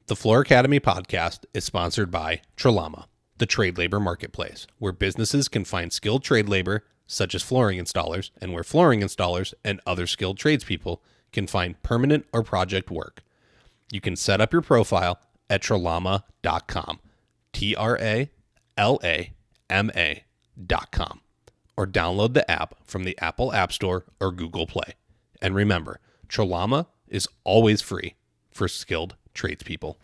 The Floor Academy podcast is sponsored by Trelama, the trade labor marketplace, where businesses can find skilled trade labor, such as flooring installers, and where flooring installers and other skilled tradespeople can find permanent or project work. You can set up your profile at trelama.com, TRALAMA.com, or download the app from the Apple App Store or Google Play. And remember, Trelama is always free for skilled tradespeople.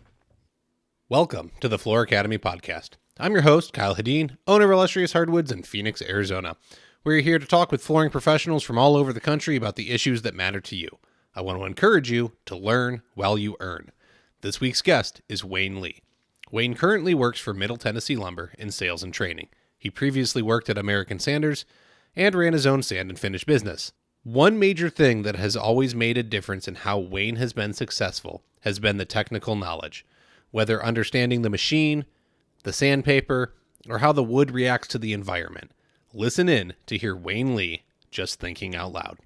Welcome to the Floor Academy podcast. I'm your host, Kyle Hedin, owner of Illustrious Hardwoods in Phoenix, Arizona. We're here to talk with flooring professionals from all over the country about the issues that matter to you. I want to encourage you to learn while you earn. This week's guest is Wayne Lee. Wayne currently works for Middle Tennessee Lumber in sales and training. He previously worked at American Sanders and ran his own sand and finish business. One major thing that has always made a difference in how Wayne has been successful has been the technical knowledge. Whether understanding the machine, the sandpaper, or how the wood reacts to the environment. Listen in to hear Wayne Lee just thinking out loud.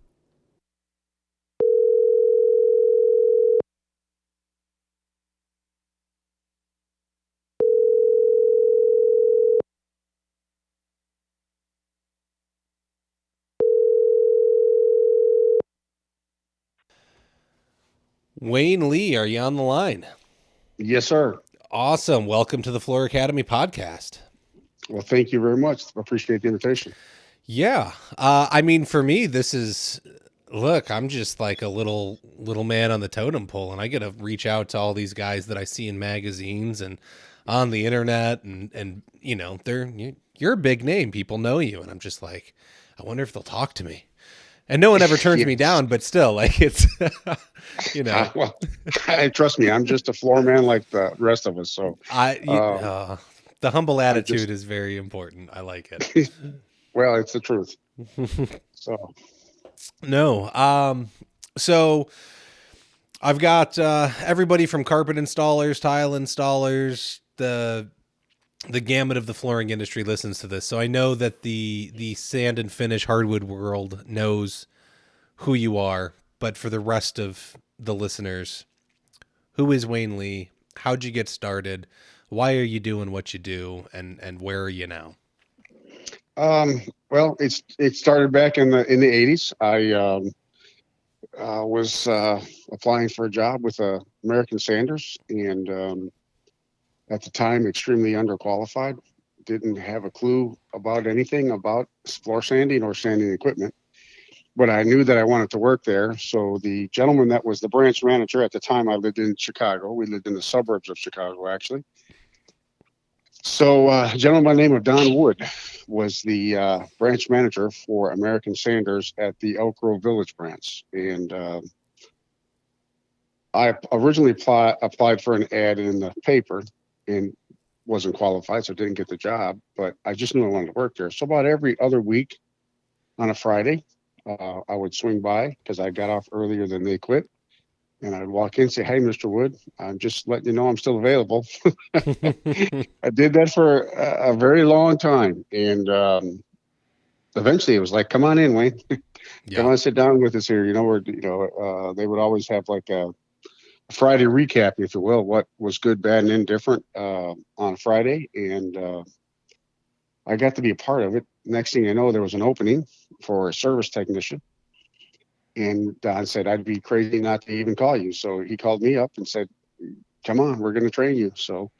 Wayne Lee, are you on the line? Yes, sir. Awesome. Welcome to the Floor Academy podcast. Well, thank you very much. Appreciate the invitation. Yeah. For me, this is, look, I'm just like a little man on the totem pole, and I get to reach out to all these guys that I see in magazines and on the internet, and you know, you're a big name. People know you, and I'm just like, I wonder if they'll talk to me. And no one ever turns me down, but still, like, it's, you know. Well, trust me, I'm just a floor man like the rest of us. So the humble attitude is very important. I like it. Well, it's the truth. So so I've got everybody from carpet installers, tile installers, the gamut of the flooring industry listens to this. So I know that the sand and finish hardwood world knows who you are, but for the rest of the listeners, who is Wayne Lee? How'd you get started? Why are you doing what you do? And where are you now? well, it started back in the 80s. I was applying for a job with American Sanders, and at the time, extremely underqualified. Didn't have a clue about anything about floor sanding or sanding equipment, but I knew that I wanted to work there. So the gentleman that was the branch manager at the time, I lived in Chicago. We lived in the suburbs of Chicago, actually. So a gentleman by the name of Don Wood was the branch manager for American Sanders at the Elk Grove Village branch. And I originally applied for an ad in the paper and wasn't qualified, so didn't get the job, but I just knew I wanted to work there. So about every other week on a Friday, I would swing by because I got off earlier than they quit. And I'd walk in and say, "Hey, Mr. Wood, I'm just letting you know I'm still available." I did that for a very long time. And eventually it was like, "Come on in, Wayne. Come on, sit down with us here." You know, they would always have like a Friday recap, if you will, what was good, bad, and indifferent on Friday. And I got to be a part of it. Next thing I know, there was an opening for a service technician. And Don said, "I'd be crazy not to even call you." So he called me up and said, "Come on, we're going to train you." So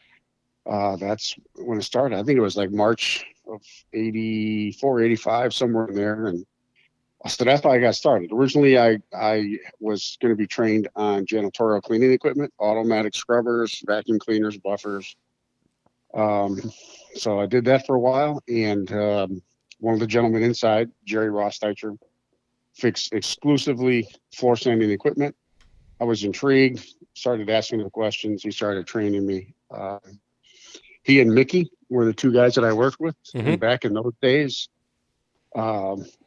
that's when it started. I think it was like March of 84, 85, somewhere in there. And so that's how I got started. Originally, I was going to be trained on janitorial cleaning equipment, automatic scrubbers, vacuum cleaners, buffers. So I did that for a while. And one of the gentlemen inside, Jerry Rosteicher, fixed exclusively floor sanding equipment. I was intrigued, started asking him questions. He started training me. He and Mickey were the two guys that I worked with. Mm-hmm. And back in those days,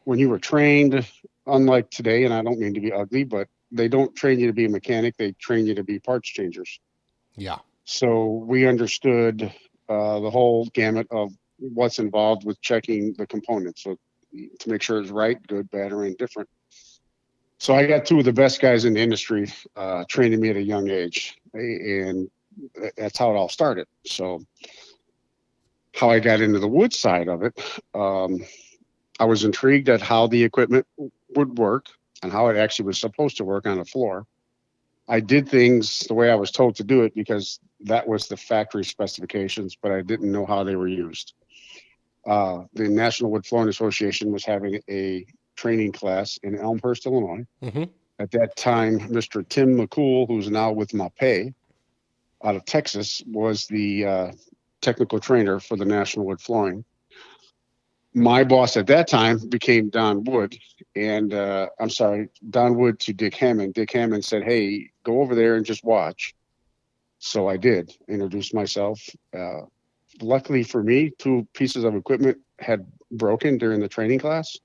when you were trained, unlike today, and I don't mean to be ugly, but they don't train you to be a mechanic. They train you to be parts changers. Yeah. So we understood the whole gamut of what's involved with checking the components. So to make sure it's right, good, bad, or indifferent. So I got two of the best guys in the industry training me at a young age. And that's how it all started. So how I got into the wood side of it, um, I was intrigued at how the equipment would work and how it actually was supposed to work on the floor. I did things the way I was told to do it because that was the factory specifications, but I didn't know how they were used. The National Wood Flooring Association was having a training class in Elmhurst, Illinois. Mm-hmm. At that time, Mr. Tim McCool, who's now with Mapei out of Texas, was the technical trainer for the National Wood Flooring. My boss at that time became Don Wood, and I'm sorry, Don Wood to Dick Hammond. Dick Hammond said, "Hey, go over there and just watch." So I did. Introduced myself. Luckily for me, two pieces of equipment had broken during the training class,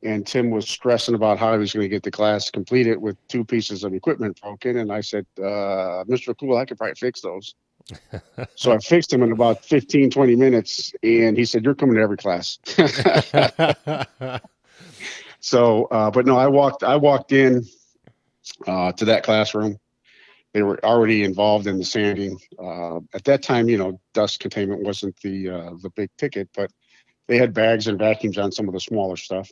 and Tim was stressing about how he was going to get the class completed with two pieces of equipment broken. And I said, "Mr. Cool, I could probably fix those." So I fixed him in about 15, 20 minutes. And he said, "You're coming to every class." So, but no, I walked in to that classroom. They were already involved in the sanding. At that time, dust containment wasn't the big ticket, but they had bags and vacuums on some of the smaller stuff.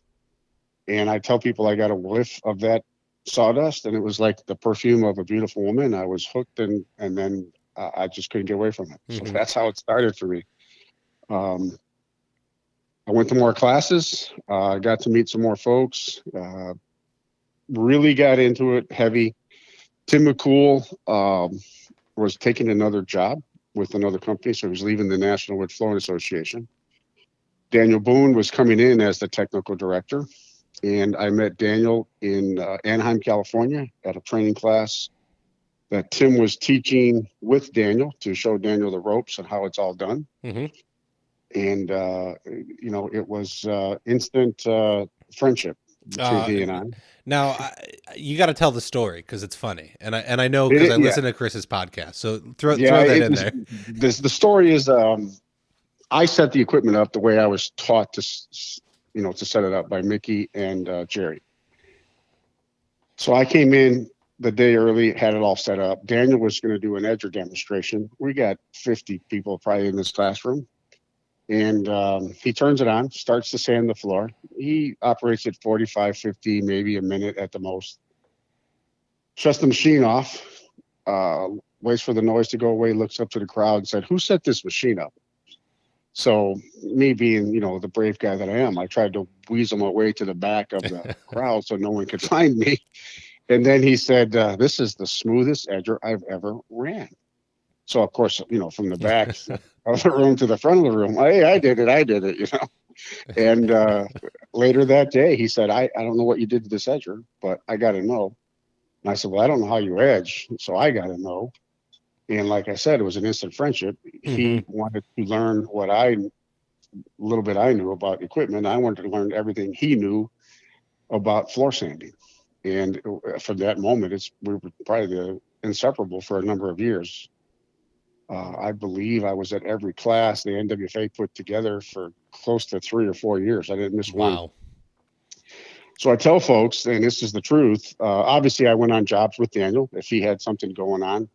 And I tell people I got a whiff of that sawdust, and it was like the perfume of a beautiful woman. I was hooked, and then I just couldn't get away from it. So Mm-hmm. that's how it started for me. Um, I went to more classes. I got to meet some more folks. Really got into it heavy. Tim McCool was taking another job with another company, so he was leaving the National Wood Flooring Association. Daniel Boone was coming in as the technical director, and I met Daniel in Anaheim, California, at a training class that Tim was teaching with Daniel to show Daniel the ropes and how it's all done. Mm-hmm. And it was instant friendship between he and I. Now, you got to tell the story because it's funny, and I know because It, I yeah, listen to Chris's podcast. So throw yeah. that It in was there. the story is I set the equipment up the way I was taught to to set it up by Mickey and Jerry. So I came in the day early, had it all set up. Daniel was going to do an edger demonstration. We got 50 people probably in this classroom. And he turns it on, starts to sand the floor. He operates at 45, 50, maybe a minute at the most. Shuts the machine off, waits for the noise to go away, looks up to the crowd and said, "Who set this machine up?" So me being, the brave guy that I am, I tried to weasel my way to the back of the crowd so no one could find me. And then he said, "This is the smoothest edger I've ever ran." So of course, from the back of the room to the front of the room, "Hey, I did it. And later that day, he said, I don't know what you did to this edger, but I got to know." And I said, "Well, I don't know how you edge, so I got to know." And like I said, it was an instant friendship. Mm-hmm. He wanted to learn what little bit I knew about equipment. I wanted to learn everything he knew about floor sanding. And from that moment, we were probably inseparable for a number of years. I believe I was at every class the NWFA put together for close to 3 or 4 years. I didn't miss one. Wow. So I tell folks, and this is the truth. Obviously, I went on jobs with Daniel. If he had something going on,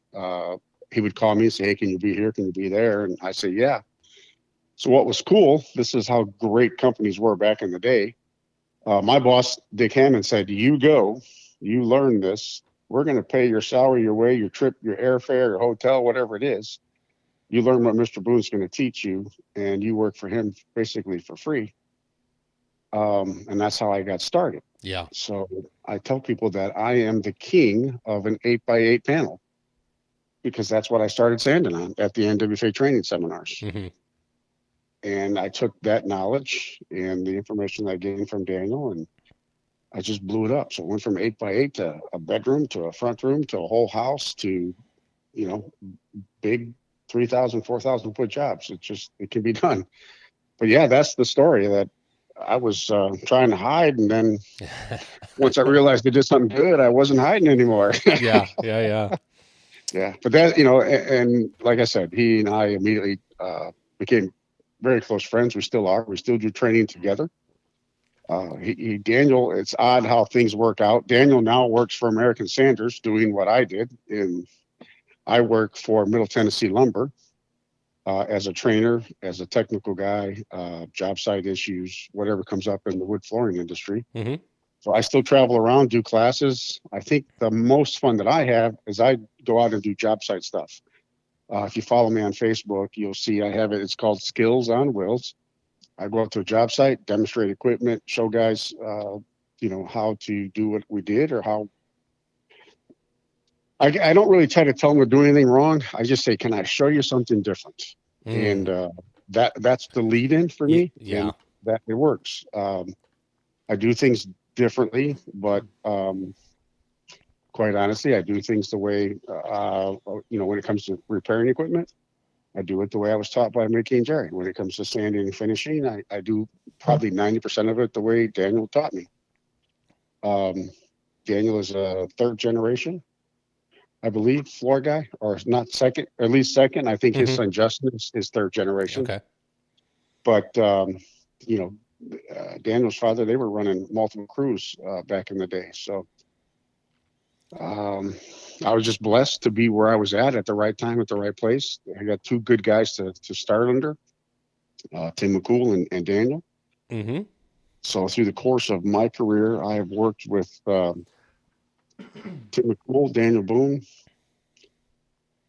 he would call me and say, "Hey, can you be here? Can you be there?" And I say, "Yeah." So what was cool, this is how great companies were back in the day. My boss, Dick Hammond, said, "You go, you learn this. We're going to pay your salary, your way, your trip, your airfare, your hotel, whatever it is. You learn what Mr. Boone's going to teach you, and you work for him basically for free." And that's how I got started. Yeah. So I tell people that I am the king of an 8x8 panel because that's what I started sanding on at the NWFA training seminars. Mm-hmm. And I took that knowledge and the information I gained from Daniel, and I just blew it up. So it went from 8x8 to a bedroom to a front room to a whole house to, big 3,000, 4,000 foot jobs. It can be done. But yeah, that's the story that I was trying to hide. And then once I realized I did something good, I wasn't hiding anymore. Yeah. Yeah. But that, and like I said, he and I immediately became very close friends. We still are. We still do training together. Daniel, it's odd how things work out. Daniel now works for American Sanders doing what I did. And I work for Middle Tennessee Lumber as a trainer, as a technical guy, job site issues, whatever comes up in the wood flooring industry. Mm-hmm. So I still travel around, do classes. I think the most fun that I have is I go out and do job site stuff. If you follow me on Facebook, you'll see I have it. It's called Skills on Wheels. I go out to a job site, demonstrate equipment, show guys, how to do what we did or how. I don't really try to tell them to do anything wrong. I just say, can I show you something different? Mm. And that's the lead in for me, Yeah. and that it works. I do things differently, but quite honestly, I do things the way, when it comes to repairing equipment, I do it the way I was taught by Mickey and Jerry. When it comes to sanding and finishing, I do probably 90% of it the way Daniel taught me. Um, Daniel is a third generation, I believe, floor guy, or not second, or at least second. I think his Mm-hmm. son Justin is third generation. Okay. But, you know, Daniel's father, they were running multiple crews back in the day. So um, I was just blessed to be where I was at the right time, at the right place. I got two good guys to start under, Tim McCool and Daniel. Mm-hmm. So through the course of my career, I have worked with Tim McCool, Daniel Boone,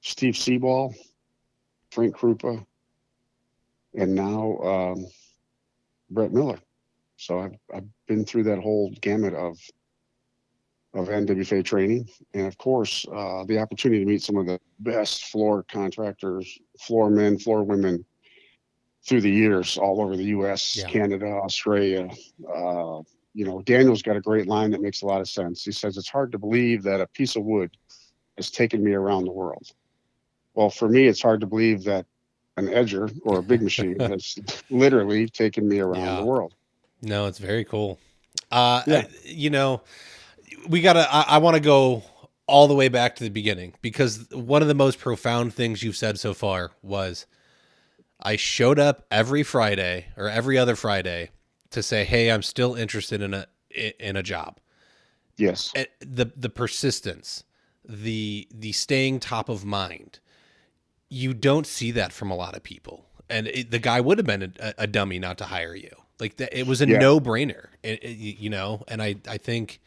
Steve Seaball, Frank Krupa, and now Brett Miller. So I've been through that whole gamut of NWFA training, and of course the opportunity to meet some of the best floor contractors, floor men, floor women through the years, all over the U.S., Yeah. Canada, Australia. Daniel's got a great line that makes a lot of sense. He says, it's hard to believe that a piece of wood has taken me around the world. Well, for me, it's hard to believe that an edger or a big machine has literally taken me around the Yeah. world. No, it's very cool. Yeah. We gotta. I want to go all the way back to the beginning because one of the most profound things you've said so far was I showed up every Friday or every other Friday to say, "Hey, I'm still interested in a job." Yes. The persistence, the staying top of mind. You don't see that from a lot of people, and the guy would have been a dummy not to hire you. Like that, it was a Yeah. no brainer. And I think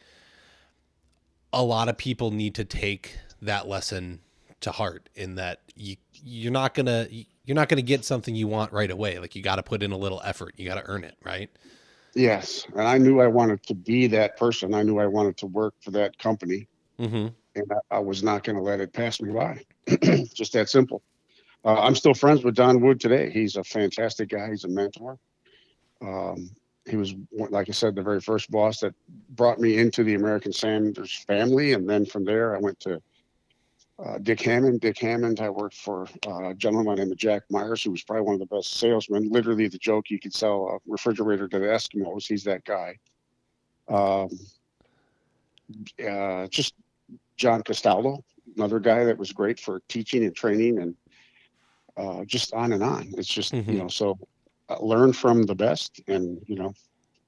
a lot of people need to take that lesson to heart in that you're not gonna get something you want right away. Like you got to put in a little effort. You got to earn it, right? Yes. And I knew I wanted to be that person. I knew I wanted to work for that company, Mm-hmm. and I was not going to let it pass me by. Just that simple. I'm still friends with Don Wood today. He's a fantastic guy. He's a mentor. Um, he was, like I said, the very first boss that brought me into the American Sanders family. And then from there, I went to Dick Hammond. Dick Hammond, I worked for a gentleman named Jack Myers, who was probably one of the best salesmen. Literally, the joke, you could sell a refrigerator to the Eskimos. He's that guy. Um, just John Castaldo, another guy that was great for teaching and training, and just on and on. It's just, Mm-hmm. so learn from the best. And,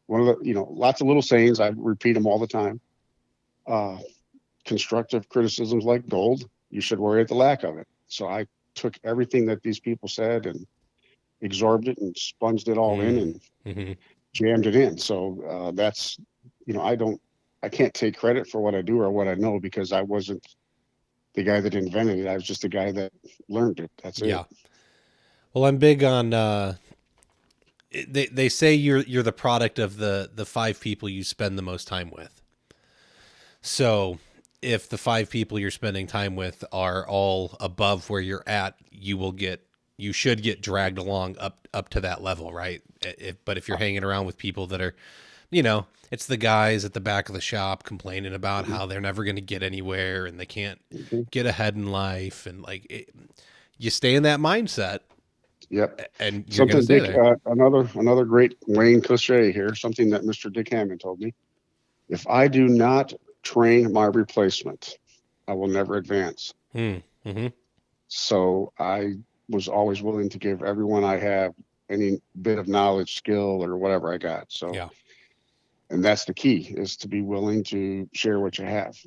one of the, lots of little sayings, I repeat them all the time. Uh, Constructive criticisms like gold. You should worry at the lack of it. So I took everything that these people said and absorbed it and sponged it all in and Mm-hmm. jammed it in. So that's, I can't take credit for what I do or what I know because I wasn't the guy that invented it. I was just the guy that learned it. That's it. Yeah. Well, I'm big on. They say you're the product of the five people you spend the most time with. So if the five people you're spending time with are all above where you're at, you should get dragged along up to that level, right? But if you're hanging around with people that are, it's the guys at the back of the shop complaining about Mhm. how they're never going to get anywhere and they can't Mhm. get ahead in life, and you stay in that mindset, Yep. and you're going to Something stay Dick, there. another great Wayne cliche here, something that Mr. Dick Hammond told me. If I do not train my replacement, I will never advance. Mm-hmm. So I was always willing to give everyone I have any bit of knowledge, skill, or whatever I got. So, Yeah. and that's the key is to be willing to share what you have.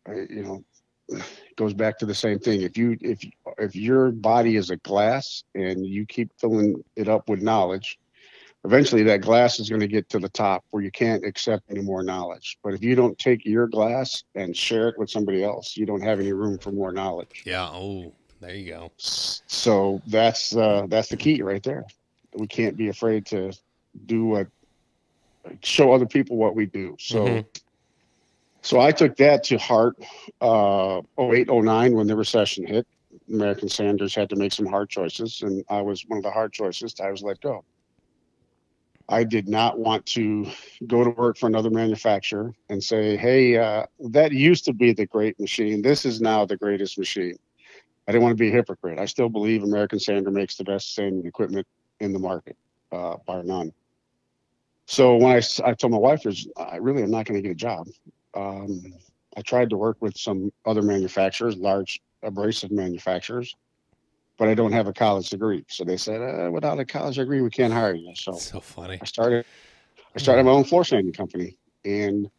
You know, it goes back to the same thing. If your body is a glass and you keep filling it up with knowledge, eventually that glass is going to get to the top where you can't accept any more knowledge. But if you don't take your glass and share it with somebody else, you don't have any room for more knowledge. Yeah. Oh, there you go. So that's the key right there. We can't be afraid to do what show other people what we do. Hmm. So I took that to heart. 08, 09, when the recession hit, American Sanders had to make some hard choices, and I was one of the hard choices. I was let go. I did not want to go to work for another manufacturer and say, "Hey, that used to be the great machine. This is now the greatest machine." I didn't want to be a hypocrite. I still believe American Sander makes the best sanding equipment in the market, bar none. So when I told my wife, I really am not going to get a job. Um, I tried to work with some other manufacturers, large abrasive manufacturers, but I don't have a college degree. So they said, without a college degree, we can't hire you. So So funny. I started I started my own floor sanding company. And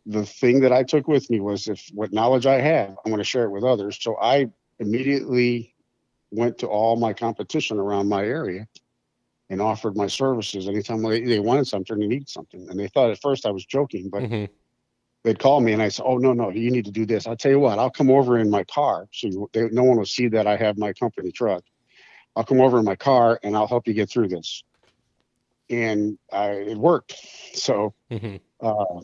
the thing that I took with me was, if what knowledge I have, I want to share it with others. So I immediately went to all my competition around my area and offered my services anytime they wanted something, they needed something. And they thought at first I was joking, but Hmm. they'd call me and I said, "Oh, no, no, you need to do this. I'll tell you what, I'll come over in my car. No one will see that I have my company truck. I'll come over in my car and I'll help you get through this." And it worked. So Hmm. uh,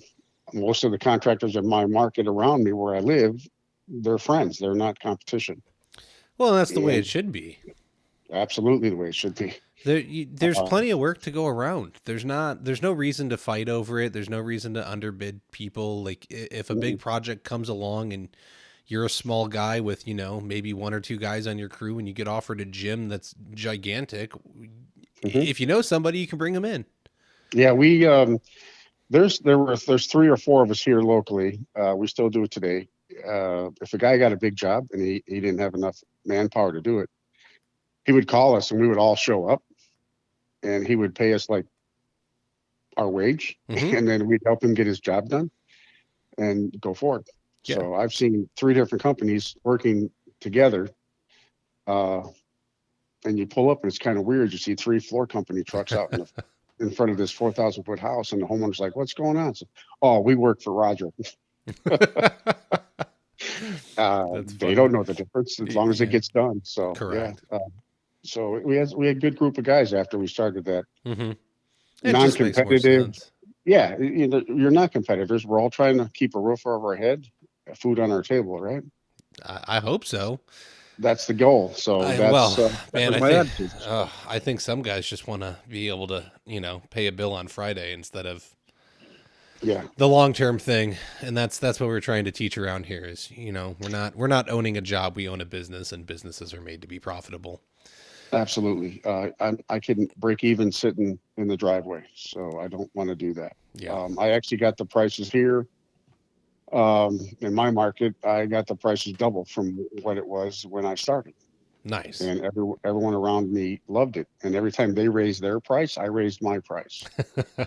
most of the contractors in my market around me where I live, they're friends. They're not competition. Well, that's the way And it should be. absolutely the way it should be. There's Uh, plenty of work to go around. There's no reason to fight over it. There's no reason to underbid people. Like, if a big project comes along and you're a small guy with, maybe one or two guys on your crew, and you get offered a gym that's gigantic, mhm. if you know somebody, you can bring them in. Yeah, we there's three or four of us here locally. We still do it today. If a guy got a big job and he didn't have enough manpower to do it, he would call us and we would all show up and he would pay us like our wage Hmm. and then we'd help him get his job done and go forward. Yeah. So I've seen three different companies working together. Uh, and you pull up and it's kind of weird. You see three floor company trucks out in front of this 4,000-foot house, and the homeowner's like, "What's going on?" So, "Oh, we work for Roger." That's They funny. don't know the difference as long as it Yeah. gets done. So yeah. Correct. So we had a good group of guys after we started that. Hmm. It just makes more Non-competitive. sense. Yeah, you're not competitors. We're all trying to keep a roof over our head, food on our table, right? I hope so. That's the goal. So Well, that man, was my attitude. I think some guys just want to be able to, pay a bill on Friday instead of Yeah, the long term thing, and that's what we're trying to teach around here. Is we're not owning a job, we own a business, and businesses are made to be profitable. absolutely. I can break even sitting in the driveway, so I don't want to do that. Yeah, I actually got the prices here. In my market, I got the prices double from what it was when I started, nice. and everyone around me loved it. And every time they raised their price, I raised my price.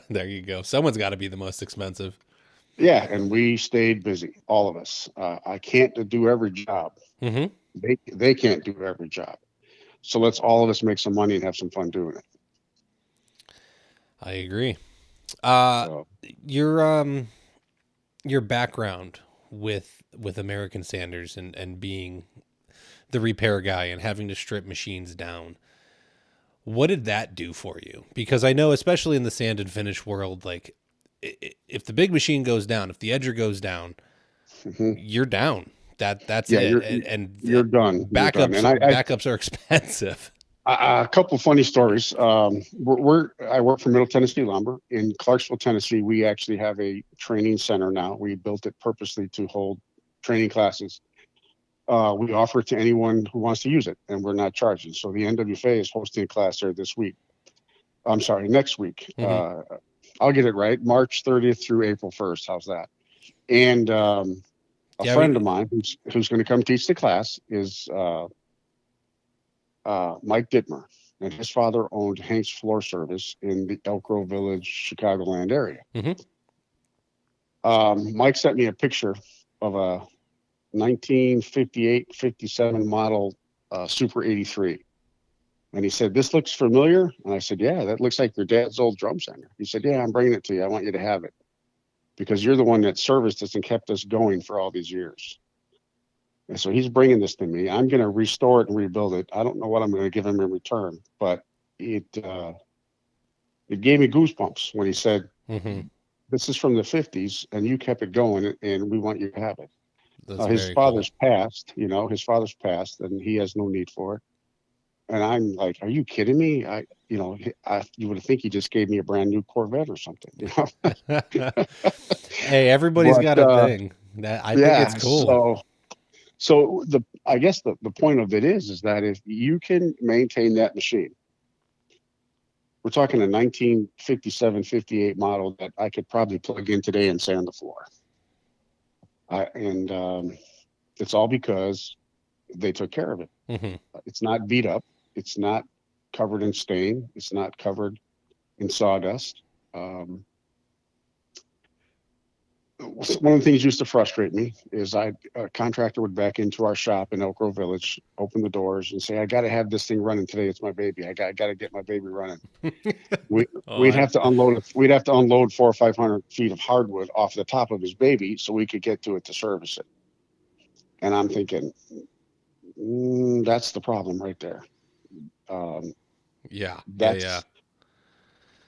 There you go. Someone's got to be the most expensive. Yeah, and we stayed busy, all of us. I can't do every job. Hmm. They can't do every job. So let's all of us make some money and have some fun doing it. I agree. Uh, So your your background with American Sanders and being the repair guy and having to strip machines down. What did that do for you? Because I know, especially in the sand and finish world, like, if the big machine goes down, if the edger goes down, mhm. you're down. That's Yeah, it. And you're done. You're done. And backups are expensive. a couple funny stories. I work for Middle Tennessee Lumber in Clarksville, Tennessee. We actually have a training center now. We built it purposely to hold training classes. We offer it to anyone who wants to use it, and we're not charging. So the NWFA is hosting a class there this week. I'm sorry, next week. Hmm. I'll get it right. March 30th through April 1st. How's that? And a Yeah, friend of mine who's going to come teach the class is Mike Dittmer, and his father owned Hank's Floor Service in the Elk Grove Village, Chicagoland area. hmm Mike sent me a picture of a 1958, 57 model Super 83. And he said, "This looks familiar." And I said, "Yeah, that looks like your dad's old drum center." He said, "Yeah, I'm bringing it to you. I want you to have it because you're the one that serviced us and kept us going for all these years." And so he's bringing this to me. I'm going to restore it and rebuild it. I don't know what I'm going to give him in return, but it gave me goosebumps when he said, Mm-hmm. "This is from the 50s and you kept it going and we want you to have it." That's His very cool. father's passed, his father's passed and he has no need for it. And I'm like, "Are you kidding me?" You would think he just gave me a brand new Corvette or something. Hey, everybody's But got a thing. I think it's yeah, cool. so I guess the point of it is that if you can maintain that machine, we're talking a 1957, 58 model that I could probably plug in today and sand the floor. And it's all because they took care of it. Mm-hmm. It's not beat up. It's not covered in stain. It's not covered in sawdust. One of the things used to frustrate me is a contractor would back into our shop in Elk Grove Village, open the doors, and say, "I got to have this thing running today. It's my baby. I got to get my baby running." We Oh, we'd have to unload it. We'd have to unload 400 or 500 feet of hardwood off the top of his baby so we could get to it to service it. And I'm thinking, that's the problem right there. Um, yeah. that's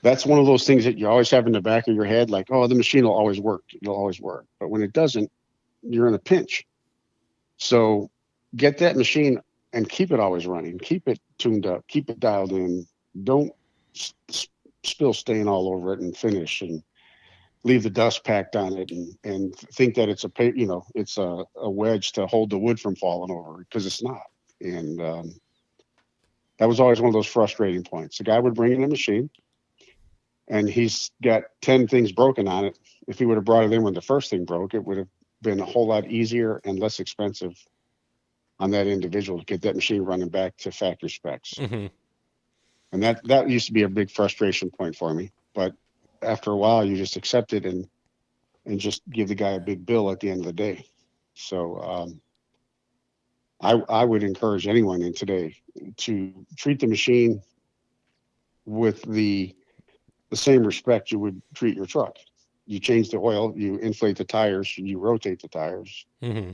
that's one of those things that you always have in the back of your head, like, "Oh, the machine will always work. It'll always work." But when it doesn't, you're in a pinch. So get that machine and keep it always running. Keep it tuned up. Keep it dialed in. Don't spill stain all over it and finish and leave the dust packed on it and think that it's it's a wedge to hold the wood from falling over because it's not. And that was always one of those frustrating points. The guy would bring in a machine and he's got 10 things broken on it. If he would have brought it in when the first thing broke, it would have been a whole lot easier and less expensive on that individual to get that machine running back to factory specs. Mm-hmm. And that used to be a big frustration point for me. But after a while, you just accept it and just give the guy a big bill at the end of the day. So I would encourage anyone in today to treat the machine with the same respect you would treat your truck. You change the oil, you inflate the tires, you rotate the tires. Mm-hmm.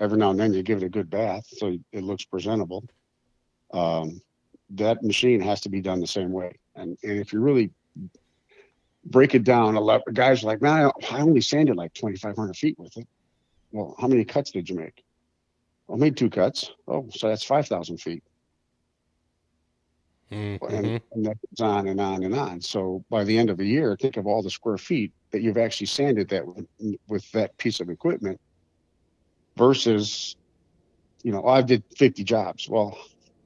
Every now and then you give it a good bath so it looks presentable. That machine has to be done the same way. And if you really break it down, a lot of guys are like, "Man, I only sanded like 2,500 feet with it." Well, how many cuts did you make? I made 2 cuts. Oh, so that's 5,000 feet. Mm-hmm. And that goes on and on and on. So by the end of the year, think of all the square feet that you've actually sanded that with that piece of equipment versus, I did 50 jobs. Well,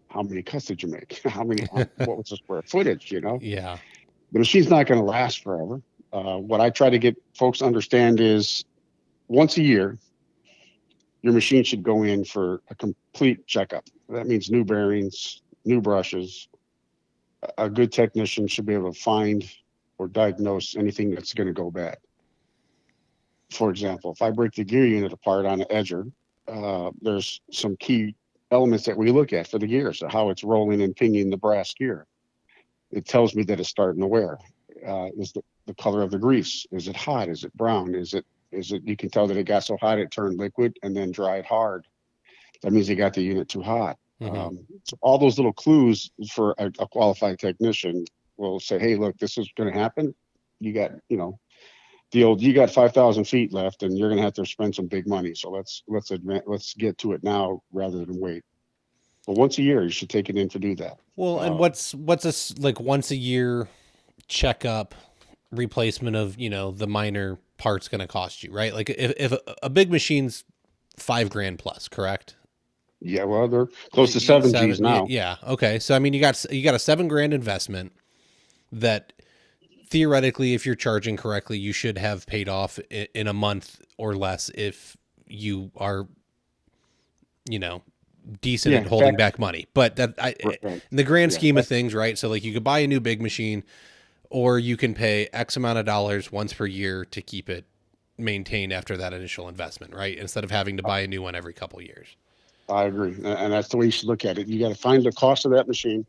how many cuts did you make? What was the square footage? Yeah. The machine's not going to last forever. What I try to get folks to understand is once a year, your machine should go in for a complete checkup. That means new bearings, new brushes. A good technician should be able to find or diagnose anything that's going to go bad. For example, if I break the gear unit apart on an edger, there's some key elements that we look at for the gear. So how it's rolling and pinging the brass gear. It tells me that it's starting to wear. Is the color of the grease? Is it hot? Is it brown? Is it, you can tell that it got so hot it turned liquid and then dried hard. That means you got the unit too hot. Mm-hmm. So all those little clues for a qualified technician will say, "Hey, look, this is going to happen. You got, you got 5,000 feet left and you're going to have to spend some big money. So let's get to it now rather than wait." But once a year, you should take it in to do that. Well, and what's this like once a year checkup replacement of the minor parts going to cost you, right? Like if a big machine's $5,000 plus, correct? Yeah, well, they're close to 7 Gs now. Yeah. Okay. So I mean, you got a $7,000 investment that theoretically, if you're charging correctly, you should have paid off in a month or less if you are, decent at holding back money. But Right. in the grand scheme of things, right? So like you could buy a new big machine, or you can pay X amount of dollars once per year to keep it, maintained after that initial investment, right? Instead of having to buy a new one every couple years. I agree. And that's the way you should look at it. You got to find the cost of that machine,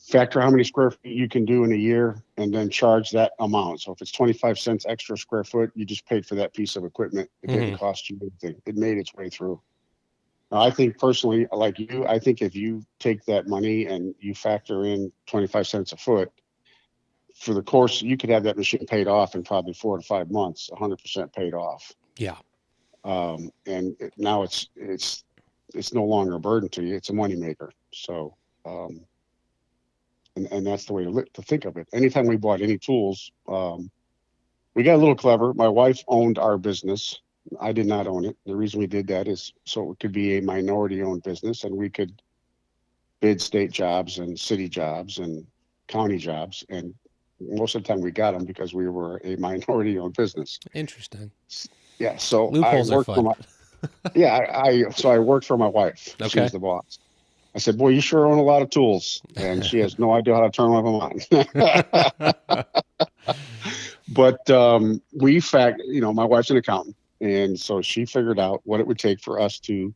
factor how many square feet you can do in a year, and then charge that amount. So if it's 25 cents extra square foot, you just paid for that piece of equipment. It didn't Mm-hmm. cost you anything. It made its way through. Now, I think personally, like you, I think if you take that money and you factor in 25 cents a foot for the course, you could have that machine paid off in probably 4 to 5 months, 100% paid off. Yeah. Now it's no longer a burden to you. It's a moneymaker. So, and that's the way to think of it. Anytime we bought any tools, we got a little clever. My wife owned our business. I did not own it. The reason we did that is so it could be a minority owned business and we could bid state jobs and city jobs and county jobs. And most of the time we got them because we were a minority owned business. Interesting. Yeah. So Loopholes are fun. I worked for my wife. Okay. She was the boss. I said, boy, you sure own a lot of tools. And she has no idea how to turn one of them on. But my wife's an accountant. And so she figured out what it would take for us to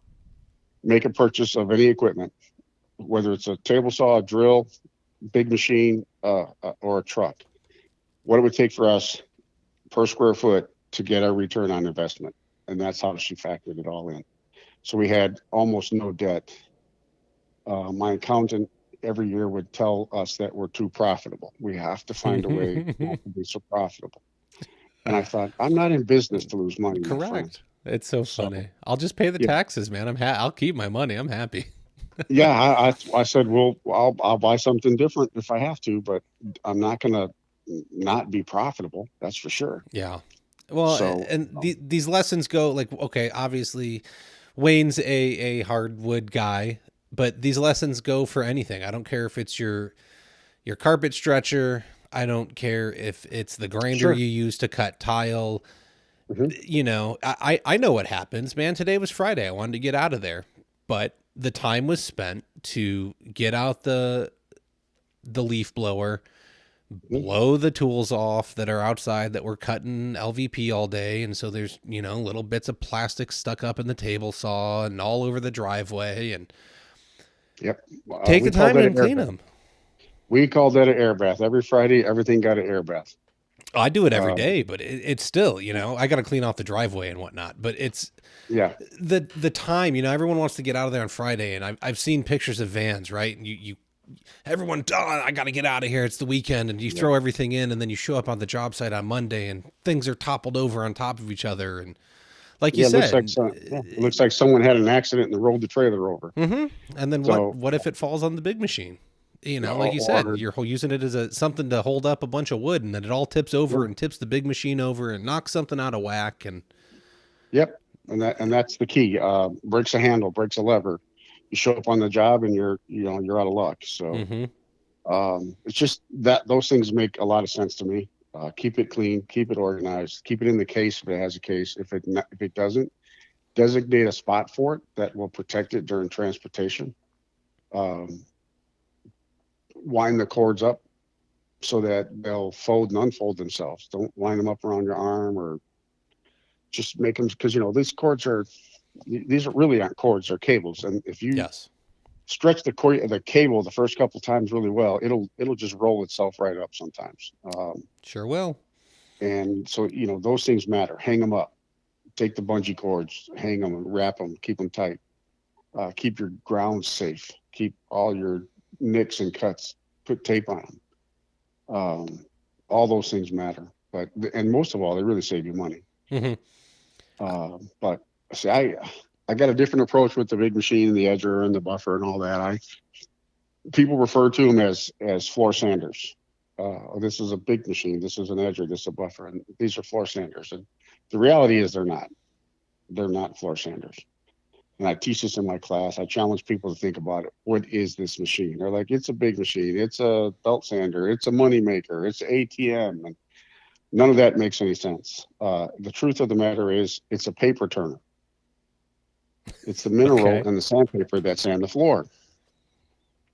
make a purchase of any equipment, whether it's a table saw, a drill, big machine, or a truck, what it would take for us per square foot to get our return on investment. And that's how she factored it all in. So we had almost no debt. My accountant every year would tell us that we're too profitable. We have to find a way not to be so profitable. And I thought, I'm not in business to lose money. Correct. It's so funny. I'll just pay the taxes, man. I'll keep my money. I'm happy. I said, well, I'll buy something different if I have to, but I'm not going to not be profitable. That's for sure. Yeah. Well, these lessons go like, okay, obviously Wayne's a hardwood guy, but these lessons go for anything. I don't care if it's your carpet stretcher. I don't care if it's the grinder you use to cut tile. Mm-hmm. I know what happens, man. Today was Friday. I wanted to get out of there, but the time was spent to get out the leaf blower, blow the tools off that are outside that we're cutting LVP all day. And so there's, little bits of plastic stuck up in the table saw and all over the driveway, and take the time and clean them. We called that an air bath. Every Friday, everything got an air bath. I do it every day, but it's still, I got to clean off the driveway and whatnot, but it's the time, everyone wants to get out of there on Friday. And I've seen pictures of vans, right? And everyone, I got to get out of here. It's the weekend, and you throw everything in, and then you show up on the job site on Monday and things are toppled over on top of each other. And like you said, it looks like someone had an accident and rolled the trailer over. Mm-hmm. And then what if it falls on the big machine? Like you said, you're using it as something to hold up a bunch of wood, and then it all tips over and tips the big machine over and knocks something out of whack. And and that's the key. Breaks a handle, breaks a lever. You show up on the job, and you're out of luck. So it's just that those things make a lot of sense to me. Keep it clean, keep it organized, keep it in the case if it has a case. If it doesn't, designate a spot for it that will protect it during transportation. Wind the cords up so that they'll fold and unfold themselves. Don't line them up around your arm, or just make them, because these really aren't cords, they're cables. And if you stretch the cable the first couple times really well, it'll just roll itself right up sometimes. Sure will. And so those things matter. Hang them up. Take the bungee cords, hang them, and wrap them, keep them tight. Keep your ground safe. Keep all your nicks and cuts, put tape on them. All those things matter, and most of all, they really save you money. Mm-hmm. But see, I got a different approach with the big machine and the edger and the buffer and all that. People refer to them as floor sanders. This is a big machine. This is an edger. This is a buffer, and these are floor sanders. And the reality is they're not. They're not floor sanders. And I teach this in my class. I challenge people to think about it. What is this machine? They're like, it's a big machine. It's a belt sander. It's a money maker. It's ATM. And none of that makes any sense. The truth of the matter is it's a paper turner. It's the mineral and the sandpaper that sand the floor.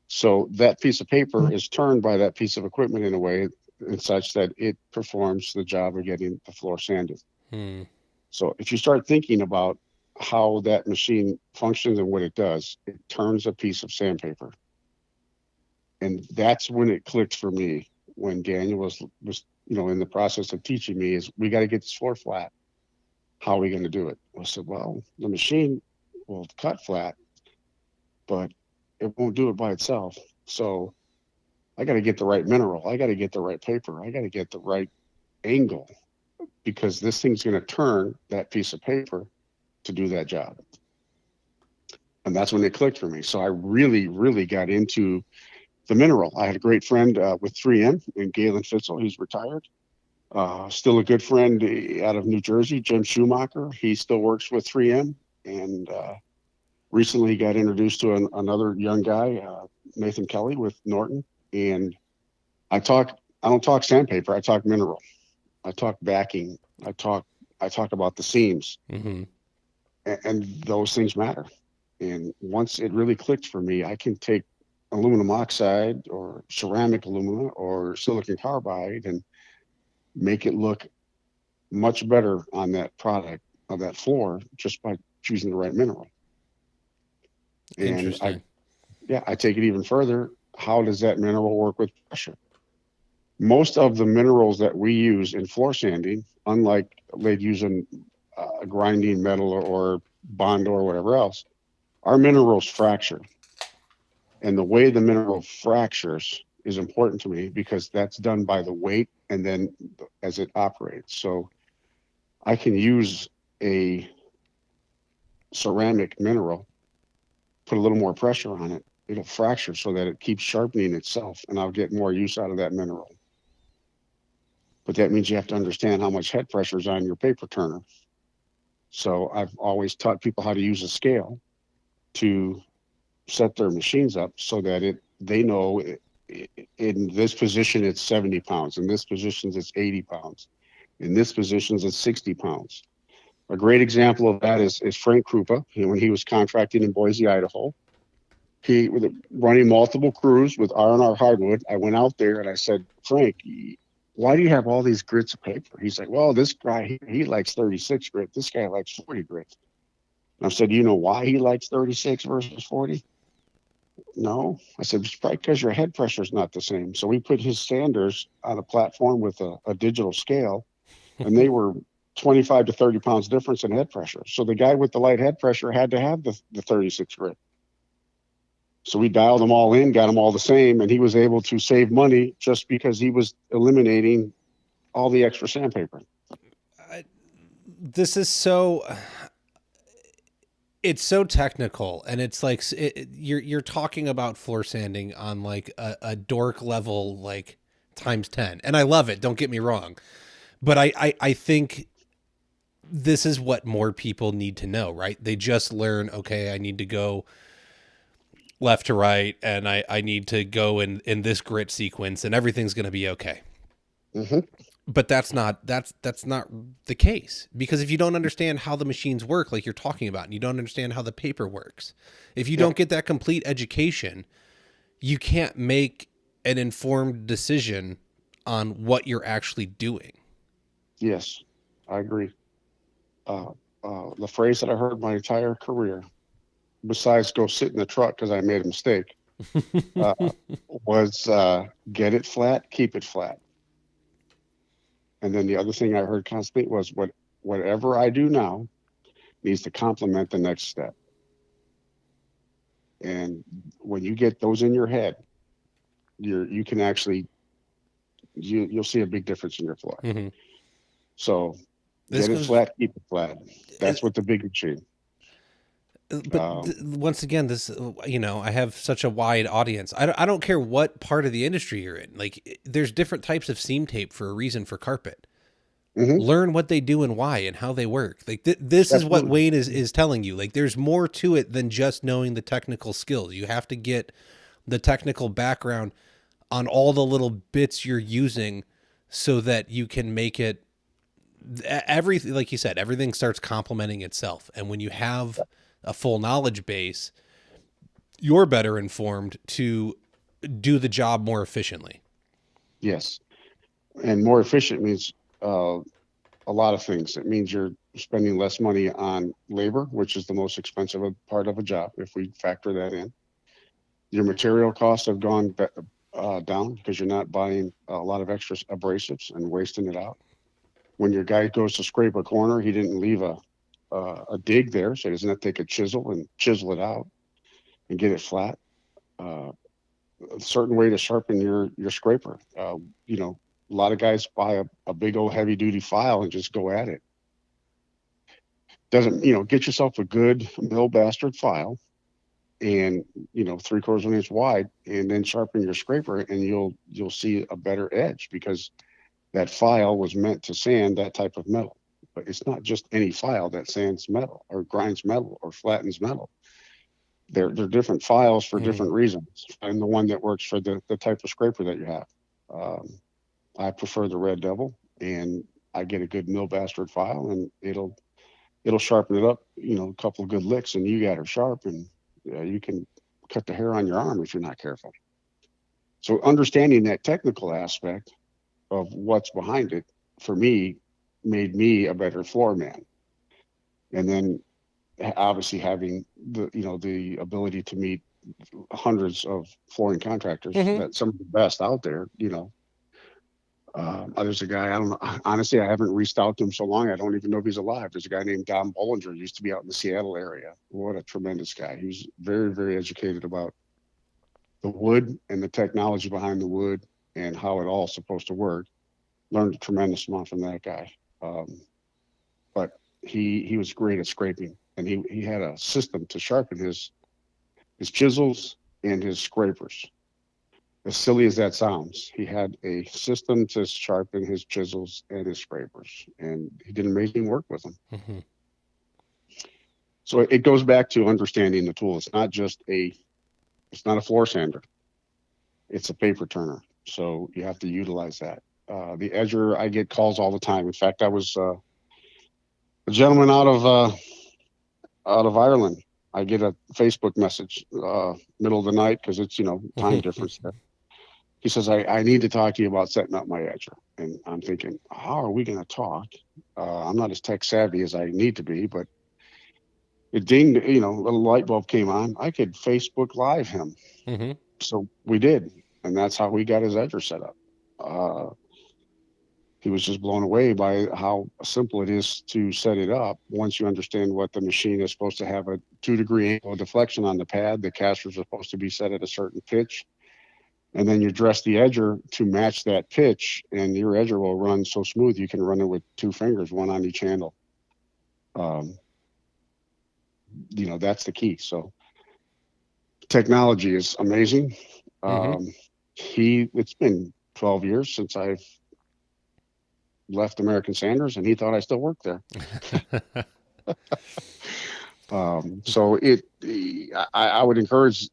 So that piece of paper is turned by that piece of equipment in a way and such that it performs the job of getting the floor sanded. So if you start thinking about how that machine functions and what it does, it turns a piece of sandpaper. And that's when it clicked for me, when Daniel was in the process of teaching me, is we got to get this floor flat. How are we going to do it? I said, well, the machine will cut flat, but it won't do it by itself. So I got to get the right mineral. I got to get the right paper. I got to get the right angle, because this thing's going to turn that piece of paper to do that job. And that's when it clicked for me. So I really, really got into the mineral. I had a great friend with 3M and Galen Fitzel. He's retired. Still a good friend out of New Jersey, Jim Schumacher. He still works with 3M, and recently got introduced to another young guy, Nathan Kelly with Norton. And I talk. I don't talk sandpaper. I talk mineral. I talk backing. I talk about the seams, Mm-hmm. and those things matter. And once it really clicked for me, I can take aluminum oxide or ceramic alumina or silicon carbide and make it look much better on that product of that floor just by choosing the right mineral. And Interesting. I take it even further. How does that mineral work with pressure? Most of the minerals that we use in floor sanding, unlike like using grinding metal or bond or whatever else, our minerals fracture. And the way the mineral fractures is important to me because that's done by the weight and then as it operates. So I can use a ceramic mineral, put a little more pressure on it, it'll fracture so that it keeps sharpening itself, and I'll get more use out of that mineral. But that means you have to understand how much head pressure is on your paper turner. So I've always taught people how to use a scale to set their machines up so that they know in this position it's 70 pounds, in this position it's 80 pounds, in this position it's 60 pounds. A great example of that is Frank Krupa. When he was contracting in Boise, Idaho, he was running multiple crews with R&R hardwood. I went out there and I said, Frank, why do you have all these grits of paper? He's like, well, this guy, he likes 36 grit. This guy likes 40 grit. And I said, you know why he likes 36 versus 40? No. I said, it's probably because your head pressure is not the same. So we put his sanders on a platform with a digital scale, and they were 25 to 30 pounds difference in head pressure. So the guy with the light head pressure had to have the 36 grit. So we dialed them all in, got them all the same, and he was able to save money just because he was eliminating all the extra sandpaper. This is so, it's so technical, and it's like you're talking about floor sanding on like a dork level, like times 10, and I love it, don't get me wrong, but I think this is what more people need to know, right? They just learn, okay, I need to go left to right, and I need to go in this grit sequence, and everything's going to be okay. Mm-hmm. But that's not the case, because if you don't understand how the machines work, like you're talking about, and you don't understand how the paper works, if you don't get that complete education, you can't make an informed decision on what you're actually doing. Yes, I agree. The phrase that I heard my entire career, besides go sit in the truck because I made a mistake, uh, was get it flat, keep it flat. And then the other thing I heard constantly was whatever I do now needs to complement the next step. And when you get those in your head, you can actually you'll see a big difference in your floor. Mm-hmm. So get it flat, keep it flat. That's what the big machine. But once again, this, I have such a wide audience. I don't care what part of the industry you're in. Like, there's different types of seam tape for a reason for carpet. Mm-hmm. Learn what they do and why and how they work. Like this is what Wayne is telling you. Like, there's more to it than just knowing the technical skills. You have to get the technical background on all the little bits you're using so that you can make it everything. Like you said, everything starts complementing itself. And when you have a full knowledge base, you're better informed to do the job more efficiently. Yes. And more efficient means a lot of things. It means you're spending less money on labor, which is the most expensive part of a job, if we factor that in. Your material costs have gone down because you're not buying a lot of extra abrasives and wasting it out. When your guy goes to scrape a corner, he didn't leave a dig there, so he doesn't have to take a chisel and chisel it out and get it flat. Uh, a certain way to sharpen your scraper. You know, a lot of guys buy a big old heavy duty file and just go at it. Doesn't, you know, get yourself a good mill bastard file and, you know, 3/4 of an inch wide, and then sharpen your scraper, and you'll see a better edge because that file was meant to sand that type of metal. But it's not just any file that sands metal or grinds metal or flattens metal. They're different files for different reasons, and the one that works for the type of scraper that you have. Um, I prefer the Red Devil, and I get a good mill bastard file, and it'll sharpen it up, you know, a couple of good licks, and you got her sharp, and you can cut the hair on your arm if you're not careful. So understanding that technical aspect of what's behind it, for me, made me a better floor man. And then obviously having the ability to meet hundreds of flooring contractors, that some of the best out there, you know. There's a guy, I don't know, honestly, I haven't reached out to him so long, I don't even know if he's alive. There's a guy named Don Bollinger, used to be out in the Seattle area. What a tremendous guy. He was very, very educated about the wood and the technology behind the wood and how it all supposed to work. Learned a tremendous amount from that guy. But he was great at scraping, and he had a system to sharpen his chisels and his scrapers. As silly as that sounds, he had a system to sharpen his chisels and his scrapers, and he did amazing work with them. So it goes back to understanding the tool. It's not a floor sander. It's a paper turner. So you have to utilize that. The edger, I get calls all the time. In fact, I was a gentleman out of Ireland. I get a Facebook message middle of the night because it's, you know, time difference there. He says, I need to talk to you about setting up my edger. And I'm thinking, how are we going to talk? I'm not as tech savvy as I need to be, but it dinged, you know, a little light bulb came on. I could Facebook Live him. So we did. And that's how we got his edger set up. He was just blown away by how simple it is to set it up. Once you understand what the machine is supposed to have, a 2-degree angle of deflection on the pad, the casters are supposed to be set at a certain pitch. And then you dress the edger to match that pitch, and your edger will run so smooth you can run it with 2 fingers, one on each handle. You know, that's the key. So technology is amazing. It's been 12 years since I've left American Sanders, and he thought I still worked there. So I would encourage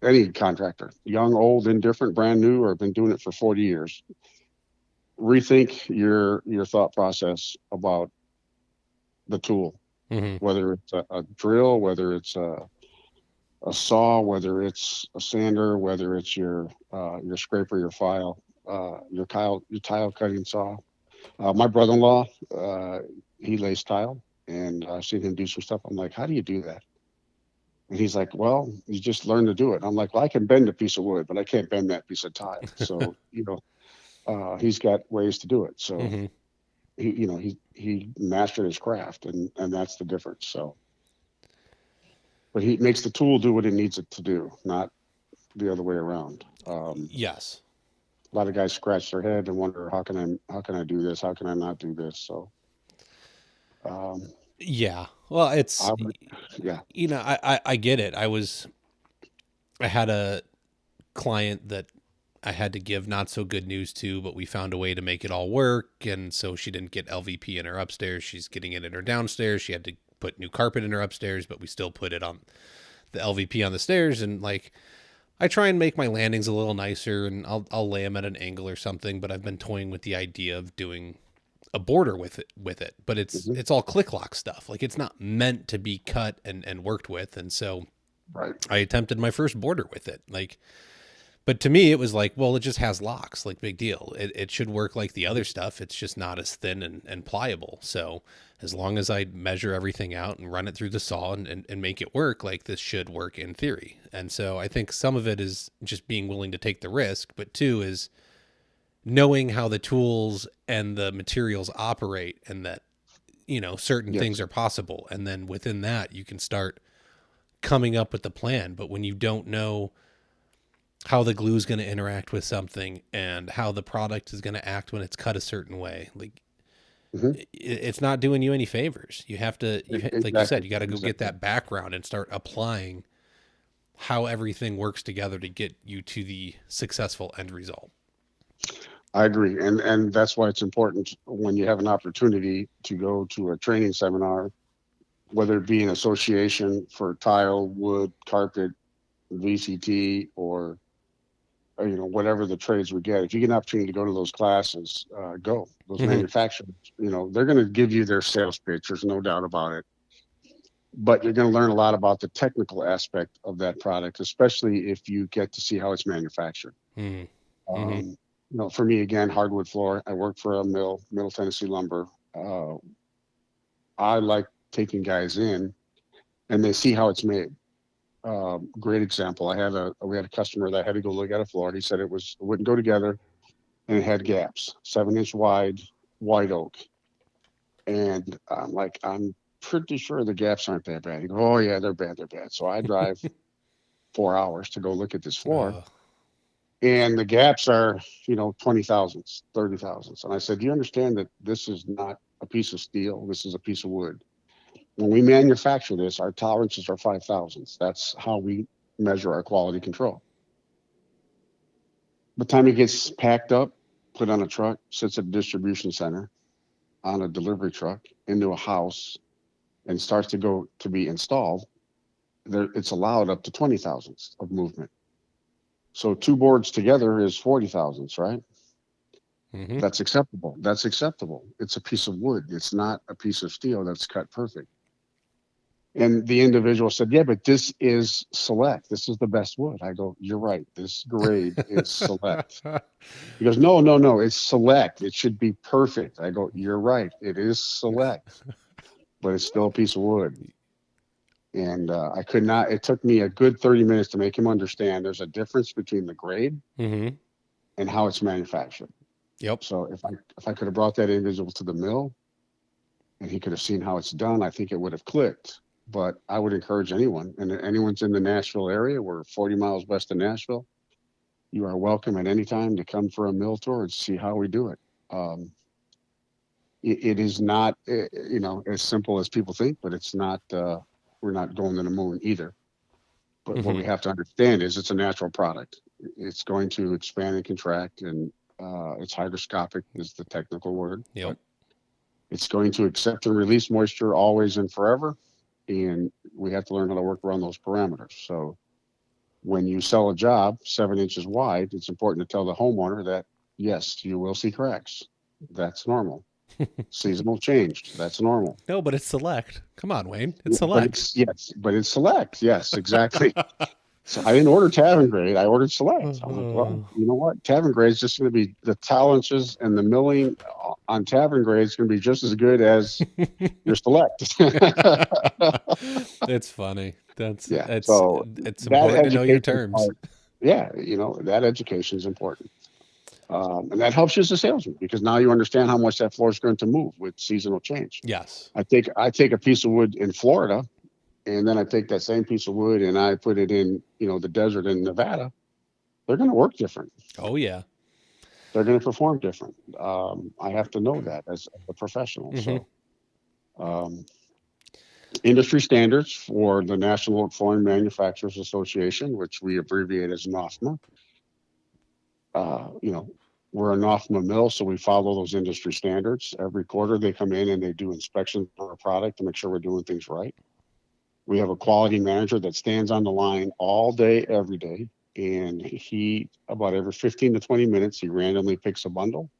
any contractor, young, old, indifferent, brand new, or been doing it for 40 years, rethink your thought process about the tool, whether it's a drill, whether it's a saw, whether it's a sander, whether it's your scraper, your file, your tile cutting saw. My brother-in-law, he lays tile, and I've seen him do some stuff. I'm like, how do you do that? And he's like, well, you just learn to do it. I'm like, well, I can bend a piece of wood, but I can't bend that piece of tile. So, you know, he's got ways to do it. So, he mastered his craft, and that's the difference. So, but he makes the tool do what it needs it to do, not the other way around. Yes. A lot of guys scratch their head and wonder, how can I do this? How can I not do this? So, yeah. Well, yeah. You know, I get it. I had a client that I had to give not so good news to, but we found a way to make it all work. And so she didn't get LVP in her upstairs. She's getting it in her downstairs. She had to put new carpet in her upstairs, but we still put it on the LVP on the stairs. And like, I try and make my landings a little nicer, and I'll lay them at an angle or something, but I've been toying with the idea of doing a border with it, but it's all click lock stuff. Like, it's not meant to be cut and worked with. And so right. I attempted my first border with it. Like, But to me, it was like, well, it just has locks, like big deal. It should work like the other stuff. It's just not as thin and pliable. So as long as I measure everything out and run it through the saw and make it work, like this should work in theory. And so I think some of it is just being willing to take the risk, but two is knowing how the tools and the materials operate and that, certain things Yes. are possible. And then within that, you can start coming up with the plan. But when you don't know how the glue is going to interact with something and how the product is going to act when it's cut a certain way, like Hmm. it's not doing you any favors. You have to, like you said, Exactly. you got to go get Exactly. that background and start applying how everything works together to get you to the successful end result. I agree. And that's why it's important when you have an opportunity to go to a training seminar, whether it be an association for tile, wood, carpet, VCT, or whatever the trades we get. If you get an opportunity to go to those classes, go. Those Mm-hmm. manufacturers, they're going to give you their sales pitch. There's no doubt about it. But you're going to learn a lot about the technical aspect of that product, especially if you get to see how it's manufactured. Mm-hmm. Mm-hmm. Um, for me, again, hardwood floor. I work for a mill, Middle Tennessee Lumber. Uh, I like taking guys in and they see how it's made. Great example. We had a customer that had to go look at a floor. He said it wouldn't go together, and it had gaps, 7-inch wide, white oak. And I'm like, I'm pretty sure the gaps aren't that bad. He goes, oh yeah, they're bad, they're bad. So I drive 4 hours to go look at this floor, Uh, and the gaps are 20 thousandths, 30 thousandths. And I said, do you understand that this is not a piece of steel? This is a piece of wood. When we manufacture this, our tolerances are 5 thousandths. That's how we measure our quality control. By the time it gets packed up, put on a truck, sits at a distribution center, on a delivery truck, into a house, and starts to go to be installed, it's allowed up to 20 thousandths of movement. So two boards together is 40 thousandths, right? mm-hmm. That's acceptable. That's acceptable. It's a piece of wood. It's not a piece of steel that's cut perfect. And the individual said, yeah, but this is select. This is the best wood. I go, you're right. This grade is select. He goes, no, no, no. It's select. It should be perfect. I go, you're right. It is select, but it's still a piece of wood. And I could not, it took me a good 30 minutes to make him understand there's a difference between the grade Mm-hmm. and how it's manufactured. Yep. So if I could have brought that individual to the mill and he could have seen how it's done, I think it would have clicked. But I would encourage anyone, and anyone's in the Nashville area, we're 40 miles west of Nashville. You are welcome at any time to come for a mill tour and see how we do it. Um, it is not, as simple as people think, but it's not. We're not going to the moon either. But what Mm-hmm. we have to understand is it's a natural product. It's going to expand and contract, and it's hygroscopic is the technical word. Yep. But it's going to accept and release moisture always and forever, and we have to learn how to work around those parameters. So when you sell a job 7 inches wide, it's important to tell the homeowner that yes, you will see cracks. That's normal. Seasonal change. That's normal. No, but it's select. Come on, Wayne. It's But select. it's yes, but it's select. Yes, exactly. So I didn't order tavern grade. I ordered select. I'm like, well, Uh, you know what? Tavern grade is just going to be the tolerances and the milling on tavern grade is going to be just as good as your select. it's funny. That's Yeah. it's So it's that important to know your education terms. part, yeah, that education is important. And that helps you as a salesman because now you understand how much that floor is going to move with seasonal change. Yes. I take a piece of wood in Florida, and then I take that same piece of wood and I put it in, the desert in Nevada. They're going to work different. Oh yeah. They're going to perform different. I have to know that as a professional. Mm-hmm. So, um, industry standards for the National Flooring Manufacturers Association, which we abbreviate as NOFMA. You know, we're a NOFMA mill, so we follow those industry standards. Every quarter, they come in and they do inspections for our product to make sure we're doing things right. We have a quality manager that stands on the line all day, every day. And he, about every 15 to 20 minutes, he randomly picks a bundle.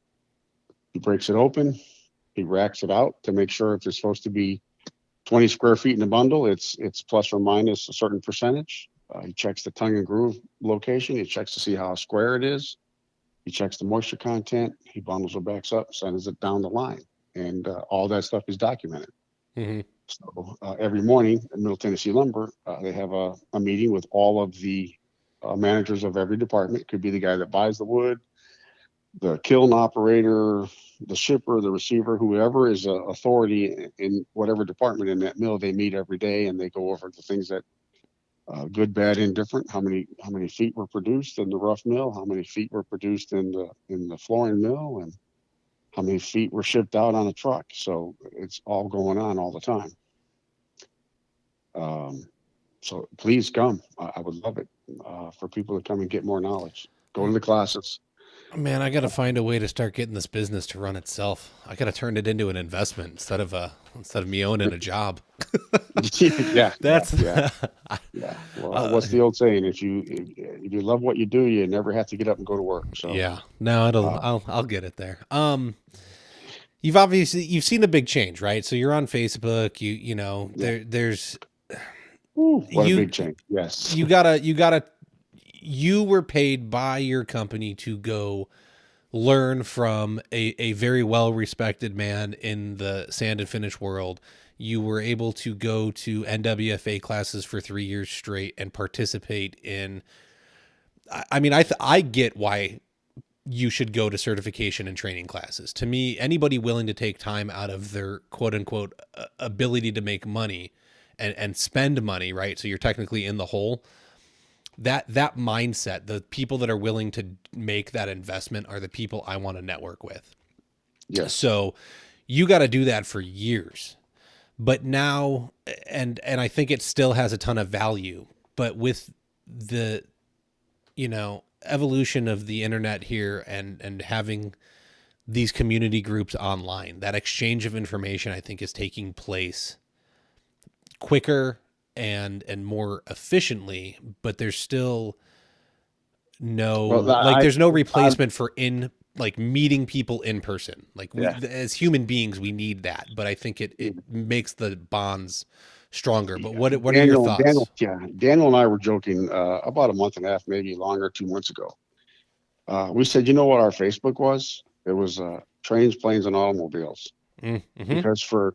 He breaks it open. He racks it out to make sure if it's supposed to be 20 square feet in a bundle, it's plus or minus a certain percentage. He checks the tongue and groove location. He checks to see how square it is. He checks the moisture content. He bundles it back up, sends it down the line, and all that stuff is documented. Mm-hmm. So every morning at Middle Tennessee Lumber, they have a meeting with all of the managers of every department. It could be the guy that buys the wood, the kiln operator, the shipper, the receiver, whoever is an authority in whatever department in that mill. They meet every day and they go over the things that good, bad, indifferent. How many feet were produced in the rough mill? How many feet were produced in the flooring mill? And how many feet were shipped out on a truck? So it's all going on all the time. So please come. I would love it for people to come and get more knowledge. Go to the classes. Man, I got to find a way to start getting this business to run itself. I got to turn it into an investment instead of me owning a job. Yeah, That's yeah. Well, what's the old saying? If you love what you do, you never have to get up and go to work. So yeah. No, uh, I'll get it there. You've seen a big change, right? So you're on Facebook. yeah. There's Ooh, what a you big change. Yes. you were paid by your company to go learn from a very well respected man in the sand and finish world. You were able to go to NWFA classes for 3 years straight and participate in. I mean, I get why you should go to certification and training classes. To me, anybody willing to take time out of their quote unquote ability to make money and spend money, right? So you're technically in the hole. That mindset, the people that are willing to make that investment are the people I want to network with. Yes. So you got to do that for years. But now, and I think it still has a ton of value, but with the, evolution of the internet here and having these community groups online, that exchange of information, I think, is taking place quicker and more efficiently, but there's still Well, there's no I replacement for meeting people in person. Like we yeah. as human beings, we need that, but I think it makes the bonds stronger. But Yeah. what are your thoughts? Daniel and I were joking about a month and a half, maybe longer, 2 months ago. We said, you know what our Facebook was? It was trains, planes, and automobiles. Mm-hmm. Because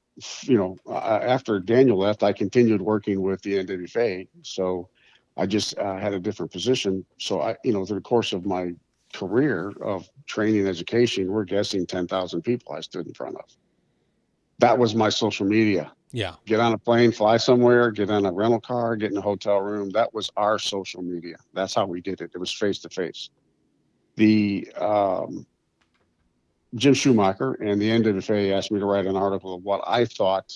after Daniel left, I continued working with the NWFA. So I just had a different position. So through the course of my career of training and education, we're guessing 10,000 people I stood in front of. That was my social media. Yeah. Get on a plane, fly somewhere, get on a rental car, get in a hotel room. That was our social media. That's how we did it. It was face to face. The Jim Schumacher and the NWFA asked me to write an article of what I thought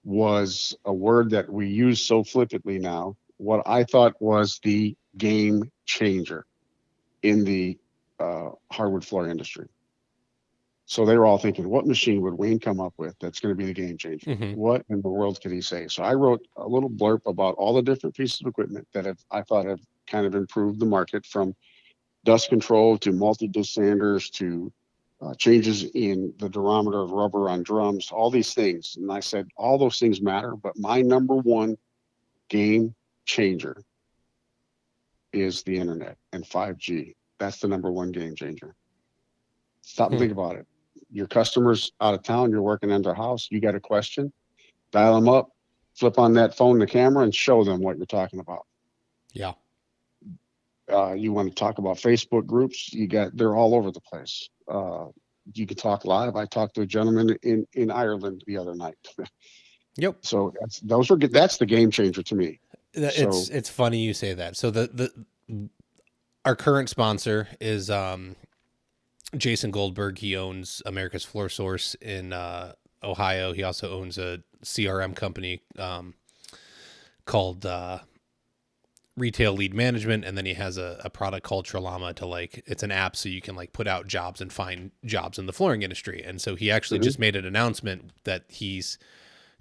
was a word that we use so flippantly now, what I thought was the game changer in the hardwood floor industry. So they were all thinking, what machine would Wayne come up with that's going to be the game changer? Mm-hmm. What in the world could he say? So I wrote a little blurb about all the different pieces of equipment that I thought have kind of improved the market, from dust control to multi-disc sanders to changes in the durometer of rubber on drums, all these things. And I said, all those things matter, but my number one game changer is the internet and 5G. That's the number one game changer. Stop and think about it. Your customer's out of town, you're working in their house, you got a question, dial them up, flip on that phone, the camera, and show them what you're talking about. Yeah. You want to talk about Facebook groups, they're all over the place. You can talk live. I talked to a gentleman in Ireland the other night. Yep. So that's the game changer to me. It's funny you say that. So our current sponsor is Jason Goldberg. He owns America's Floor Source in Ohio. He also owns a CRM company called Retail Lead Management, and then he has a product called Tralama it's an app so you can put out jobs and find jobs in the flooring industry. And so he actually just made an announcement that he's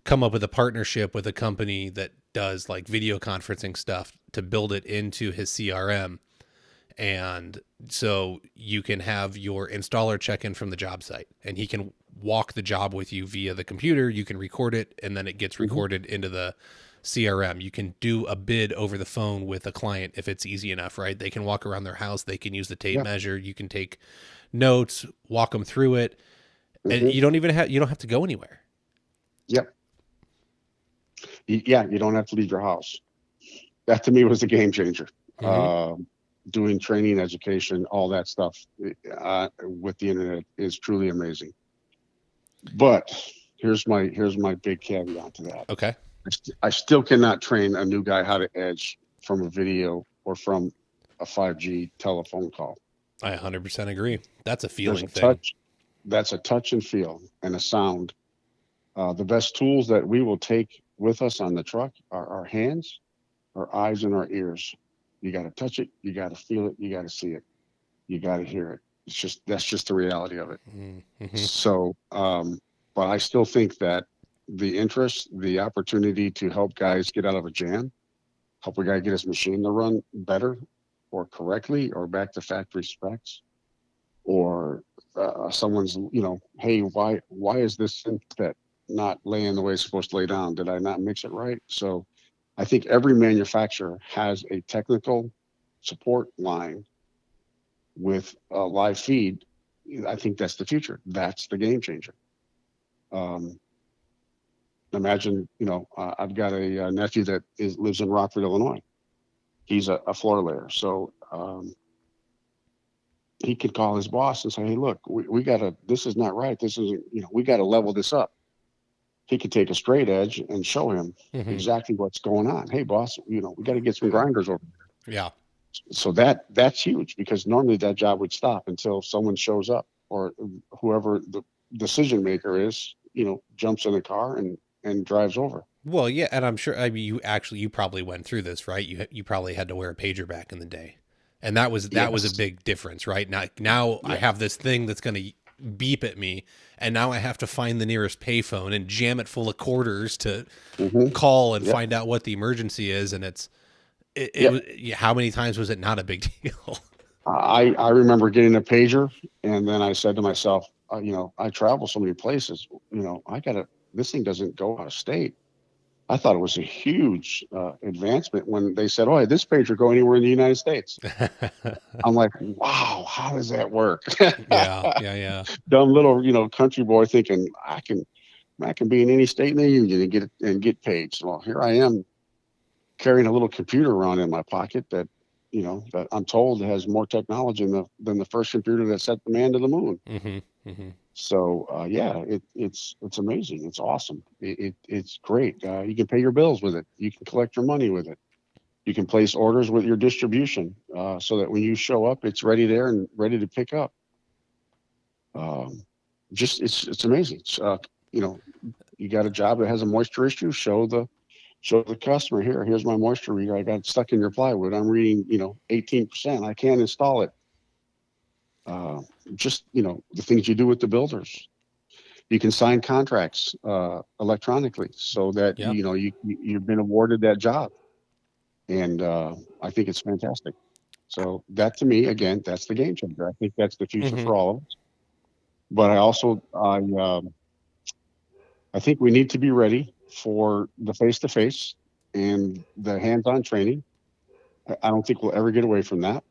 come up with a partnership with a company that does video conferencing stuff to build it into his CRM. And so you can have your installer check in from the job site, and he can walk the job with you via the computer. You can record it, and then it gets recorded into the CRM. You can do a bid over the phone with a client if it's easy enough, right? They can walk around their house. They can use the tape Yeah. measure. You can take notes, walk them through it, and Hmm. you don't have to go anywhere. Yep. Yeah. You don't have to leave your house. That to me was a game changer. Mm-hmm. Doing training, education, all that stuff with the internet is truly amazing. But here's my big caveat to that. Okay. I still cannot train a new guy how to edge from a video or from a 5G telephone call. I 100% agree. That's a There's feeling a thing. touch, that's a touch and feel and a sound. The best tools that we will take with us on the truck are our hands, our eyes, and our ears. You got to touch it, you got to feel it, you got to see it, you got to hear it. That's just the reality of it. Mm-hmm. So, but I still think that the interest, the opportunity to help guys get out of a jam, help a guy get his machine to run better or correctly or back to factory specs, or someone's, hey, why is this that not laying the way it's supposed to lay down? Did I not mix it right? So I think every manufacturer has a technical support line with a live feed. I think that's the future. That's the game changer. Um, Imagine, I've got a nephew that lives in Rockford, Illinois. He's a floor layer. So he could call his boss and say, hey, look, we got to, this is not right. This isn't, we got to level this up. He could take a straight edge and show him Mm-hmm. exactly what's going on. Hey, boss, we got to get some grinders over there. Yeah. So that's huge, because normally that job would stop until someone shows up, or whoever the decision maker is, jumps in the car and drives over. Well, yeah, and I'm sure. I mean, you probably went through this, right? You probably had to wear a pager back in the day, and that was a Yes. big difference, right? Now I Yeah. have this thing that's going to beep at me, and now I have to find the nearest payphone and jam it full of quarters to Hmm. call and Yep. find out what the emergency is, and it Yep. was, how many times was it not a big deal? I remember getting a pager, and then I said to myself, I travel so many places. This thing doesn't go out of state. I thought it was a huge advancement when they said, "Oh, this pager go anywhere in the United States." I'm like, "Wow, how does that work?" Yeah, yeah, yeah. Dumb little, country boy thinking I can be in any state in the union and get paid. So, well, here I am carrying a little computer around in my pocket that I'm told has more technology than the first computer that sent the man to the moon. Mm-hmm. Mm-hmm. So yeah, it's amazing. It's awesome. It's great. You can pay your bills with it. You can collect your money with it. You can place orders with your distribution, so that when you show up, it's ready there and ready to pick up. Um, just it's amazing. You know, you got a job that has a moisture issue. Show the customer, here's my moisture reader. I got stuck in your plywood. I'm reading 18%. I can't install it. Uh, just the things you do with the builders. You can sign contracts electronically, so that Yep. you've been awarded that job, and I think it's fantastic. So that, to me, again, that's the game changer. I think that's the future Mm-hmm. for all of us. But I think we need to be ready for the face-to-face and the hands-on training. I don't think we'll ever get away from that.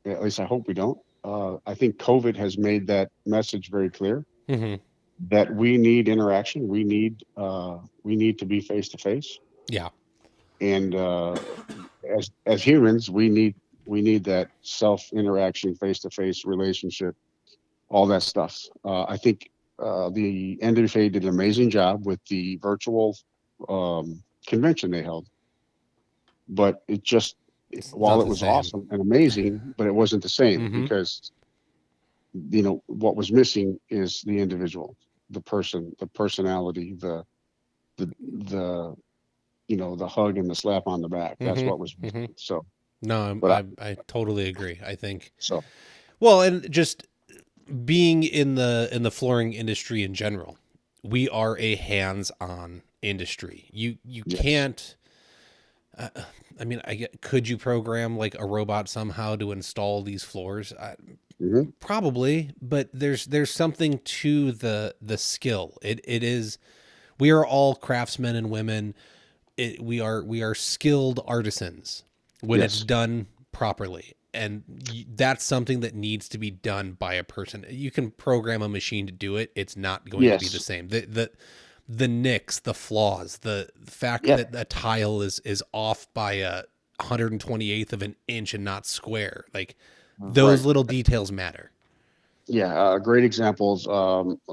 At least I hope we don't. I think COVID has made that message very clear, Mm-hmm. that we need interaction. We need to be face-to-face, Yeah. and as humans, we need that self-interaction, face-to-face relationship, all that stuff. I think the NWA did an amazing job with the virtual convention they held, but It's while not it the was same. awesome and amazing, but it wasn't the same, Mm-hmm. because what was missing is the individual, the person, the personality, the the hug and the slap on the back. That's what was Mm-hmm. Mm-hmm. missing. So, No, but I totally agree. I think, so well, and just being in the flooring industry in general, we are a hands-on industry. You yes. can't. Uh, I mean, could you program like a robot somehow to install these floors? Hmm. Probably, but there's something to the skill. It is, we are all craftsmen and women. we are skilled artisans when it's Yes. done properly. And that's something that needs to be done by a person. You can program a machine to do it. It's not going to be the Yes. same. The nicks, the flaws, the fact Yeah. that a tile is off by a 128th of an inch and not square. Like Right. those little details matter. Yeah. Great examples.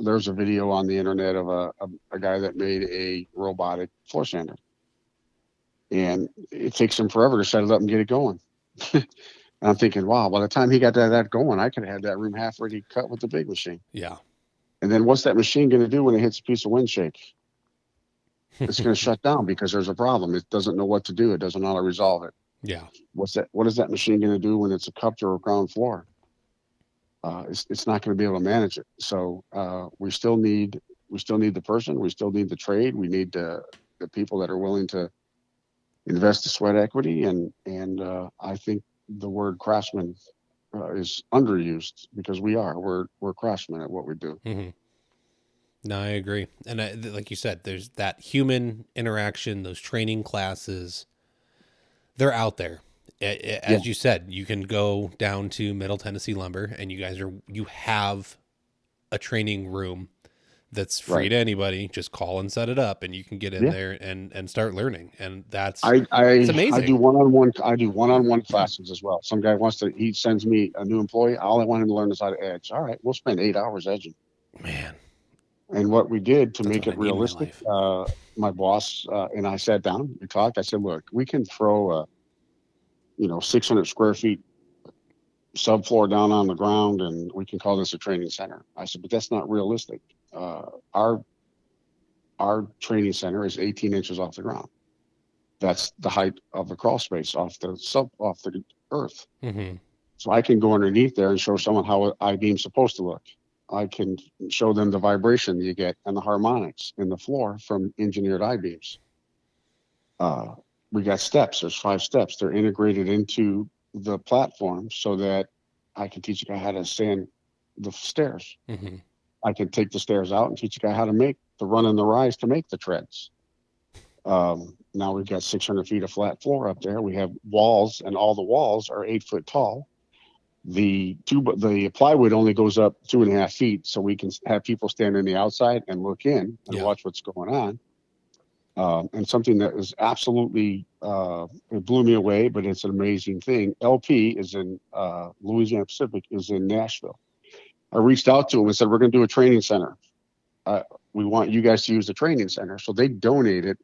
There's a video on the internet of a guy that made a robotic floor sander, and it takes him forever to set it up and get it going. And I'm thinking, wow, by the time he got that going, I could have had that room half ready cut with the big machine. Yeah. And then what's that machine going to do when it hits a piece of windshake? It's going to shut down because there's a problem. It doesn't know what to do. It doesn't know how to resolve it. Yeah. What is that machine going to do when it's a cupped or a ground floor? It's not going to be able to manage it. So we still need the person. We still need the trade. We need the people that are willing to invest the sweat equity. And I think the word craftsman is underused because we're craftsmen at what we do. Mm-hmm. No, I agree. And like you said, there's that human interaction, those training classes, they're out there. Yeah, As you said, you can go down to Middle Tennessee Lumber and you have a training room that's free right. to anybody. Just call and set it up and you can get in Yeah. there and start learning. And it's I do amazing. one-on-one classes as well. Some guy he sends me a new employee. All I want him to learn is how to edge. All right, we'll spend 8 hours edging. Man, And what we did to that's make what I it need in my realistic, life. my boss and I sat down, we talked. I said, look, we can throw 600 square feet subfloor down on the ground and we can call this a training center. I said, but that's not realistic. Our training center is 18 inches off the ground. That's the height of the crawl space off the earth. Mm-hmm. So I can go underneath there and show someone how an I-beam's supposed to look. I can show them the vibration you get and the harmonics in the floor from engineered I-beams. We got steps. There's 5 steps. They're integrated into the platform so that I can teach a guy how to sand the stairs. Mm-hmm. I can take the stairs out and teach a guy how to make the run and the rise to make the treads. Now we've got 600 feet of flat floor up there. We have walls, and all the walls are 8 foot tall. The plywood only goes up 2.5 feet, so we can have people stand on the outside and look in and watch what's going on. And something that is absolutely it blew me away, but it's an amazing thing. LP is in Louisiana Pacific, is in Nashville. I reached out to him and said, we're going to do a training center. We want you guys to use the training center. So they donated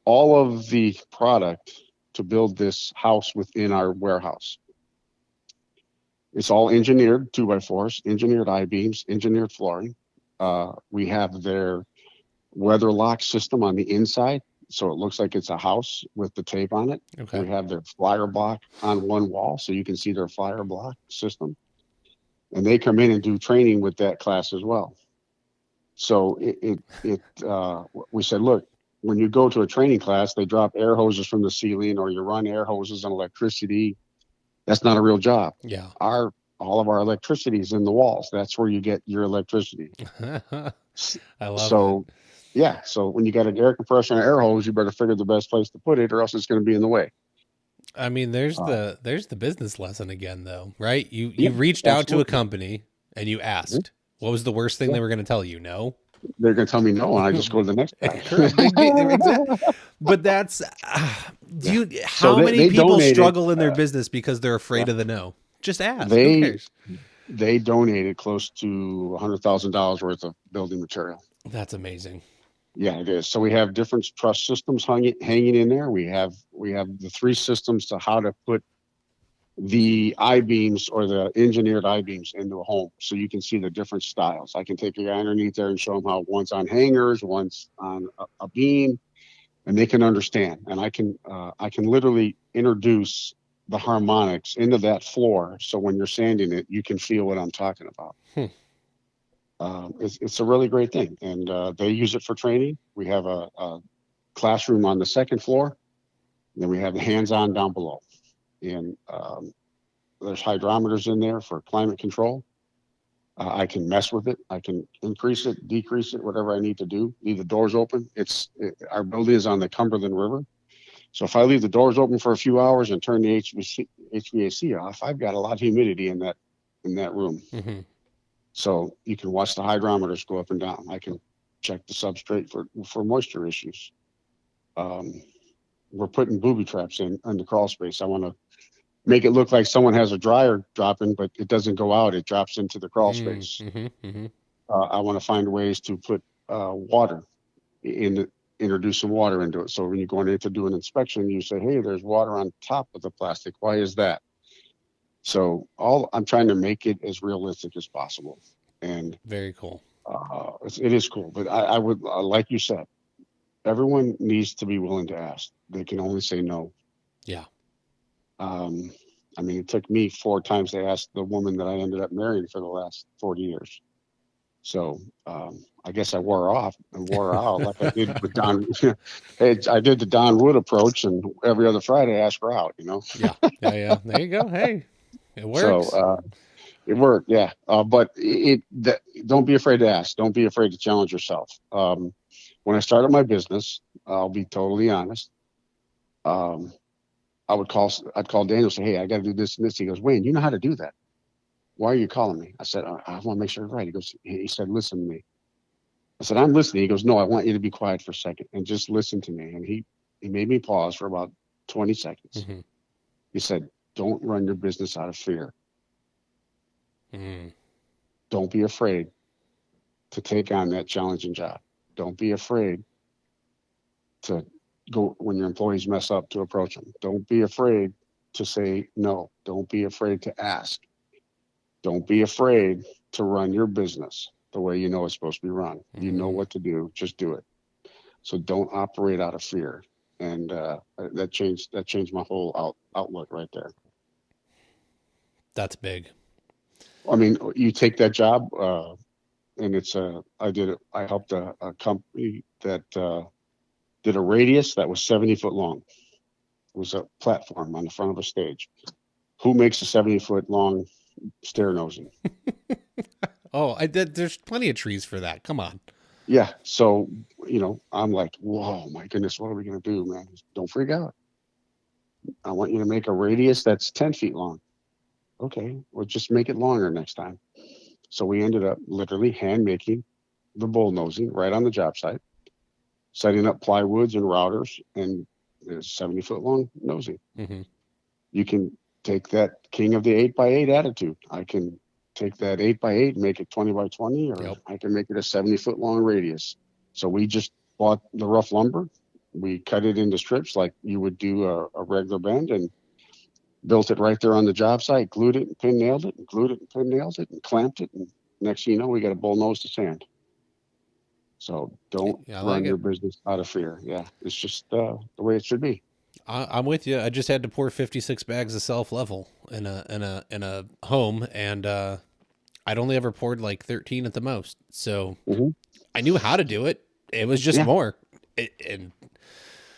all of the product to build this house within our warehouse. It's all engineered 2x4s, engineered I-beams, engineered flooring. We have their weather lock system on the inside, so it looks like it's a house with the tape on it. Okay. We have their flyer block on one wall, so you can see their flyer block system. And they come in and do training with that class as well. So we said, look, when you go to a training class, they drop air hoses from the ceiling or you run air hoses and electricity. That's not a real job. Yeah. All of our electricity is in the walls. That's where you get your electricity. I love it. Yeah. So when you got an air compressor and an air hose, you better figure the best place to put it or else it's going to be in the way. I mean, there's the business lesson again, though, right? You reached out to a company and you asked, what was the worst thing they were going to tell you? No. They're going to tell me no, and I just go to the next guy. Correct. Exactly. But that's how many people struggle in their business because they're afraid of the no? Just ask. Who cares? They donated close to $100,000 worth of building material. That's amazing. Yeah, it is. So we have different truss systems hanging in there. We have the 3 systems to how to put the I-beams or the engineered I-beams into a home, so you can see the different styles. I can take a guy underneath there and show them how one's on hangers, one's on a beam, and they can understand. And I can literally introduce the harmonics into that floor, so when you're sanding it, you can feel what I'm talking about. It's a really great thing, and they use it for training. We have a classroom on the 2nd floor, and then we have the hands-on down below, and there's hydrometers in there for climate control. I can mess with it. I can increase it, decrease it, whatever I need to do. Leave the doors open. Our building is on the Cumberland River, so if I leave the doors open for a few hours and turn the HVAC off, I've got a lot of humidity in that room. Mm-hmm. So you can watch the hydrometers go up and down. I can check the substrate for moisture issues. Um, we're putting booby traps in the crawl space. I want to make it look like someone has a dryer dropping, but it doesn't go out. It drops into the crawl space. Mm-hmm. Mm-hmm. I want to find ways to put water introduce some water into it. So when you're going in to do an inspection, you say, hey, there's water on top of the plastic. Why is that? So I'm trying to make it as realistic as possible. And very cool. It is cool. But I would, like you said, everyone needs to be willing to ask. They can only say no. Yeah. I mean, it took me 4 times to ask the woman that I ended up marrying for the last 40 years. So I guess I wore her off and wore her out like I did with Don. I did the Don Wood approach, and every other Friday I ask her out. Yeah. Yeah. There you go. Hey, it works. So it worked, yeah. But don't be afraid to ask. Don't be afraid to challenge yourself. When I started my business, I'll be totally honest. Um, I'd call Daniel and say, hey, I got to do this and this. He goes, Wayne, you know how to do that. Why are you calling me? I said, I want to make sure it's right. He said, listen to me. I said, I'm listening. He goes, no, I want you to be quiet for a second and just listen to me. And he made me pause for about 20 seconds. Mm-hmm. He said, don't run your business out of fear. Mm. Don't be afraid to take on that challenging job. Don't be afraid to go when your employees mess up to approach them. Don't be afraid to say no. Don't be afraid to ask. Don't be afraid to run your business the way you know it's supposed to be run. You know what to do. Just do it. So don't operate out of fear. And that changed my whole outlook right there. That's big. I mean, you take that job, and I helped a company that did a radius that was 70 foot long. It was a platform on the front of a stage. Who makes a 70-foot long stair nosing? Oh, I did. There's plenty of trees for that. Come on. Yeah. So, I'm like, whoa, my goodness, what are we going to do, man? Don't freak out. I want you to make a radius that's 10 feet long. Okay. Well, just make it longer next time. So we ended up literally hand making the bull nosing right on the job site, setting up plywoods and routers, and there's 70-foot long nosing. Mm-hmm. You can take that king of the 8x8 attitude. I can take that 8x8 and make it 20x20, or I can make it a 70-foot long radius. So we just bought the rough lumber. We cut it into strips like you would do a regular bend, and built it right there on the job site, glued it and pin nailed it, and glued it and pin nailed it, and clamped it. And next thing you know, we got a bull nose to sand. So don't run your business out of fear. Yeah, it's just the way it should be. I'm with you. I just had to pour 56 bags of self level in a home, and I'd only ever poured like 13 at the most. So I knew how to do it. It was just more. And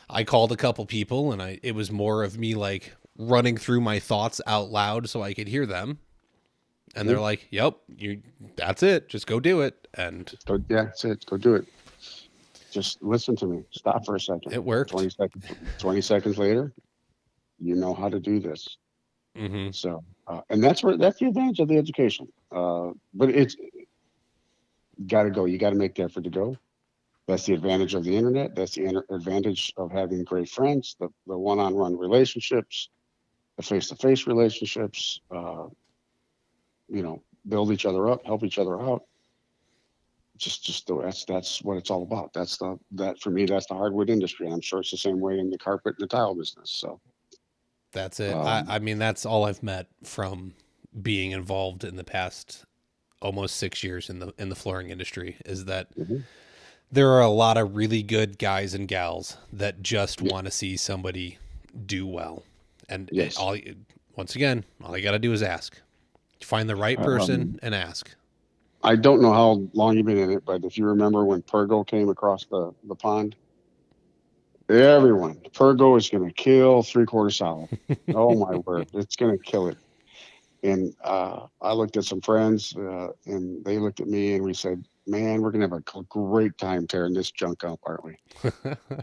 I called a couple people, and it was more of me like running through my thoughts out loud so I could hear them. And they're like, "Yep, that's it. Just go do it." And that's it. Go do it. Just listen to me. Stop for a second. It worked. 20 seconds later, you know how to do this. Mm-hmm. So, and that's the advantage of the education. But it's got to go. You got to make the effort to go. That's the advantage of the internet. That's the advantage of having great friends, the one-on-one relationships, the face-to-face relationships. Build each other up, help each other out. That's what it's all about. That for me, that's the hardwood industry. And I'm sure it's the same way in the carpet and the tile business. So that's it. I mean, that's all I've met from being involved in the past almost 6 years in the flooring industry is that there are a lot of really good guys and gals that just want to see somebody do well. And once again, all you got to do is ask. Find the right person and ask. I don't know how long you've been in it, but if you remember when Pergo came across the pond, Pergo is going to kill 3/4 solid. Oh my word, it's going to kill it. And I looked at some friends, and they looked at me, and we said, "Man, we're gonna have a great time tearing this junk up, aren't we?"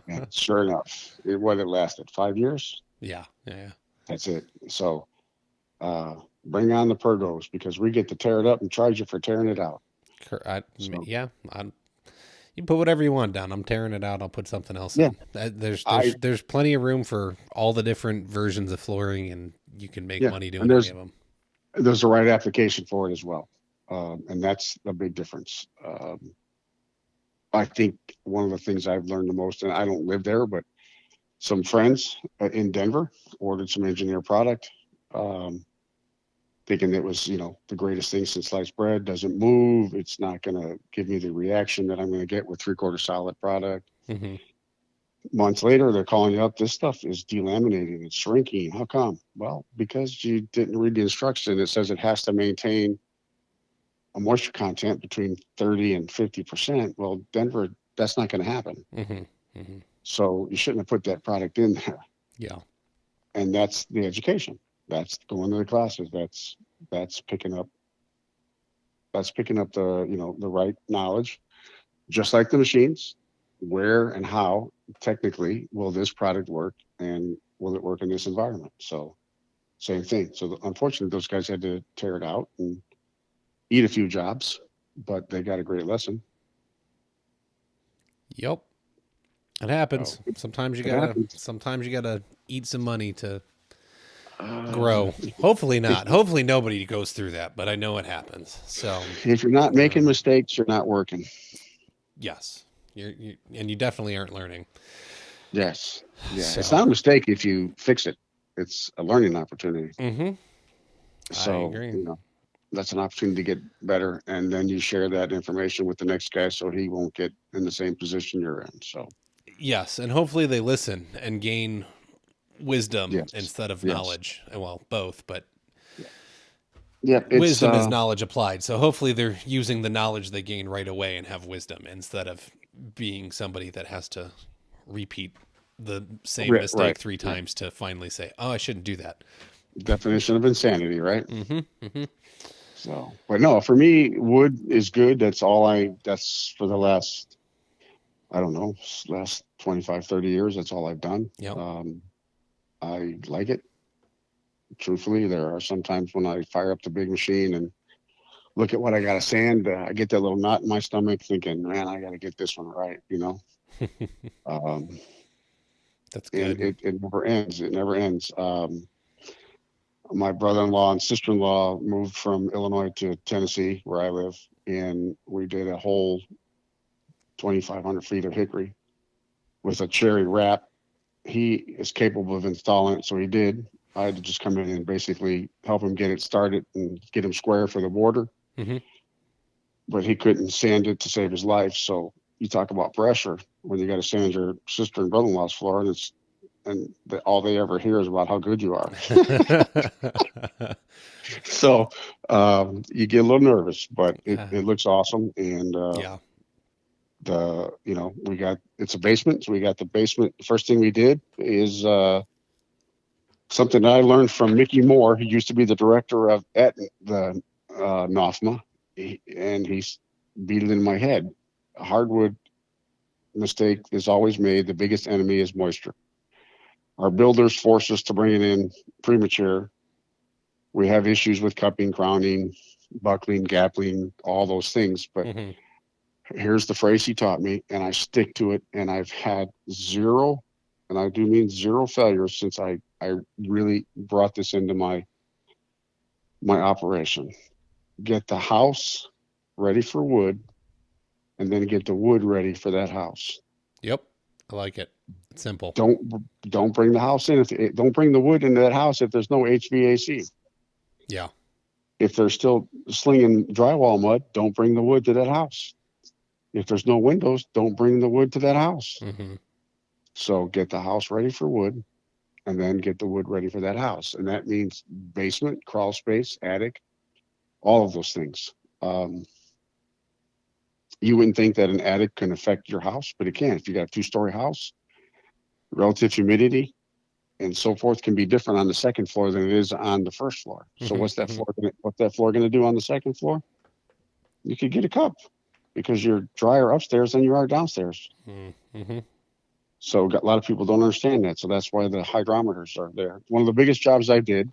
And sure enough, it lasted 5 years. Yeah, yeah, That's it. So uh, bring on the Pergos because we get to tear it up and charge you for tearing it out. So yeah. You put whatever you want down. I'm tearing it out. I'll put something else yeah, in. There's I there's plenty of room for all the different versions of flooring, and you can make yeah, money and doing any of them. there's the right application for it as well, and that's the big difference. I think one of the things I've learned the most, and I don't live there, but some friends in Denver ordered some engineer product, um, thinking it was, the greatest thing since sliced bread. Doesn't move. It's not going to give me the reaction that I'm going to get with three-quarter solid product. Hmm. Months later, they're calling you up. This stuff is delaminating. It's shrinking. How come? Well, because you didn't read the instruction. It says it has to maintain a moisture content between 30 and 50%. Well, Denver, that's not going to happen. Hmm. Hmm. So you shouldn't have put that product in there. Yeah. And that's the education. That's going to the classes. That's picking up the the right knowledge, just like the machines. Where and how technically will this product work, and will it work in this environment? So same thing. So unfortunately, those guys had to tear it out and eat a few jobs, but they got a great lesson. Yep. It happens. So Sometimes you it gotta. happens. Sometimes you gotta eat some money to Uh, grow. Hopefully if not. Hopefully nobody goes through that, but I know it happens. So, if you're not making um, mistakes, you're not working. yes, and you definitely aren't learning. Yes. Yeah. It's So, not a mistake if you fix it. It's a learning opportunity. hmm, I So, agree. that's an opportunity to get better. And then you share that information with the next guy so he won't get in the same position you're in. So, Yes, and hopefully they listen and gain wisdom yes. instead of Yes. knowledge. Well, both, but Yeah. Yep. It's, wisdom is knowledge applied. So hopefully they're using the knowledge they gain right away and have wisdom instead of being somebody that has to repeat the same right. mistake three Right. times to finally say, "Oh, I shouldn't do that." Definition of insanity, right? Mm-hmm. Mm-hmm. So, but no, for me, wood is good. That's for the last, I don't know, last 25, 30 years. That's all I've done. Yep. I like it. Truthfully, there are some times when I fire up the big machine and look at what I got to sand. I get that little knot in my stomach thinking, man, I got to get this one right. Um, That's and good. it never ends. It never ends. My brother-in-law and sister-in-law moved from Illinois to Tennessee, where I live, and we did a whole 2,500 feet of hickory with a cherry wrap. He is capable of installing it, so he did. I had to just come in and basically help him get it started and get him square for the border, Mm-hmm. but he couldn't sand it to save his life. So you talk about pressure when you got to sand your sister and brother-in-law's floor, and all they ever hear is about how good you are. So you get a little nervous, but it looks awesome. And Yeah. it's a basement, so we got the basement. The first thing we did is something that I learned from Mickey Moore, who used to be the director at the NOFMA, and he's beat it in my head. A hardwood mistake is always made. The biggest enemy is moisture. Our builders force us to bring it in premature. We have issues with cupping, crowning, buckling, gapling, all those things. But Mm-hmm. here's the phrase he taught me, and I stick to it. And I've had zero, and I do mean zero failures since I really brought this into my operation. Get the house ready for wood, and then get the wood ready for that house. Yep. I like it. It's simple. Don't don't bring the house in if don't bring the wood into that house if there's no HVAC. Yeah. If they're still slinging drywall mud, don't bring the wood to that house. If there's no windows, don't bring the wood to that house. Mm-hmm. So get the house ready for wood, and then get the wood ready for that house. And that means basement, crawl space, attic, all of those things. Um, you wouldn't think that an attic can affect your house, but it can. If you got a two-story house, relative humidity, and so forth can be different on the second floor than it is on the first floor. So Mm-hmm. what's that floor going to do on the second floor? You could get a cup because you're drier upstairs than you are downstairs. Mm-hmm. So a lot of people don't understand that. So that's why the hydrometers are there. One of the biggest jobs I did,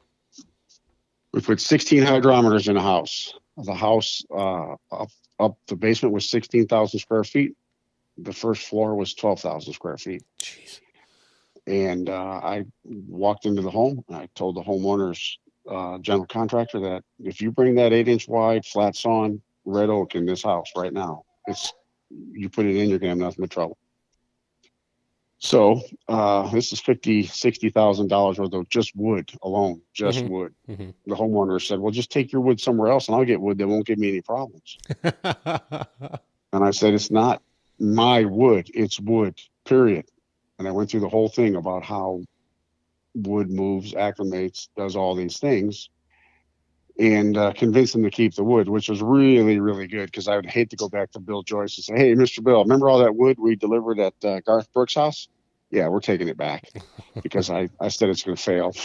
we put 16 hydrometers in a house. The house up the basement was 16,000 square feet. The first floor was 12,000 square feet. Jeez. And I walked into the home and I told the homeowner's general contractor that if you bring that 8-inch wide flat sawn red oak in this house right now, it's you put it in, you're gonna have nothing but trouble. So this is $60,000 worth of just wood alone, just Mm-hmm. wood. Mm-hmm. The homeowner said, "Well, just take your wood somewhere else, and I'll get wood that won't give me any problems." And I said, "It's not my wood; it's wood, period." And I went through the whole thing about how wood moves, acclimates, does all these things, and convinced him to keep the wood, which was really, really good because I would hate to go back to Bill Joyce and say, "Hey, Mr. Bill, remember all that wood we delivered at Garth Brooks' house? Yeah, we're taking it back because I said it's going to fail."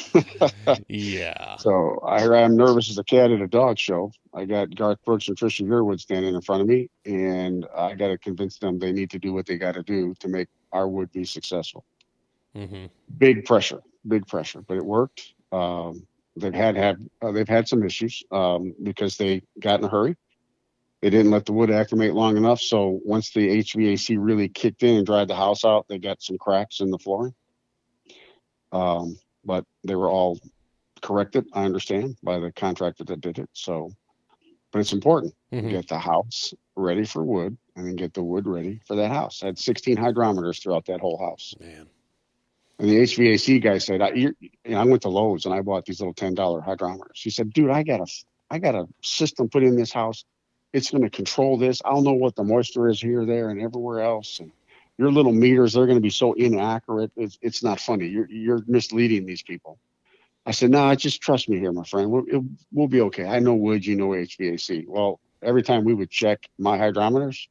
Yeah. So I'm nervous as a cat at a dog show. I got Garth Brooks and Trisha Yearwood standing in front of me, and I got to convince them they need to do what they got to do to make our wood be successful. Mm-hmm. Big pressure, but it worked. They've had some issues because they got in a hurry. They didn't let the wood acclimate long enough. So once the HVAC really kicked in and dried the house out, they got some cracks in the flooring. But they were all corrected, I understand, by the contractor that did it. So, but it's important. Mm-hmm. Get the house ready for wood and then get the wood ready for that house. I had 16 hydrometers throughout that whole house. Man. And the HVAC guy said, I went to Lowe's and I bought these little $10 hydrometers. He said, "Dude, I got a system put in this house. It's going to control this. I'll know what the moisture is here, there, and everywhere else. And your little meters, they're going to be so inaccurate. It's not funny. You're misleading these people." I said, "No, just trust me here, my friend. We'll be okay. I know wood, you know HVAC." Well, every time we would check my hydrometers,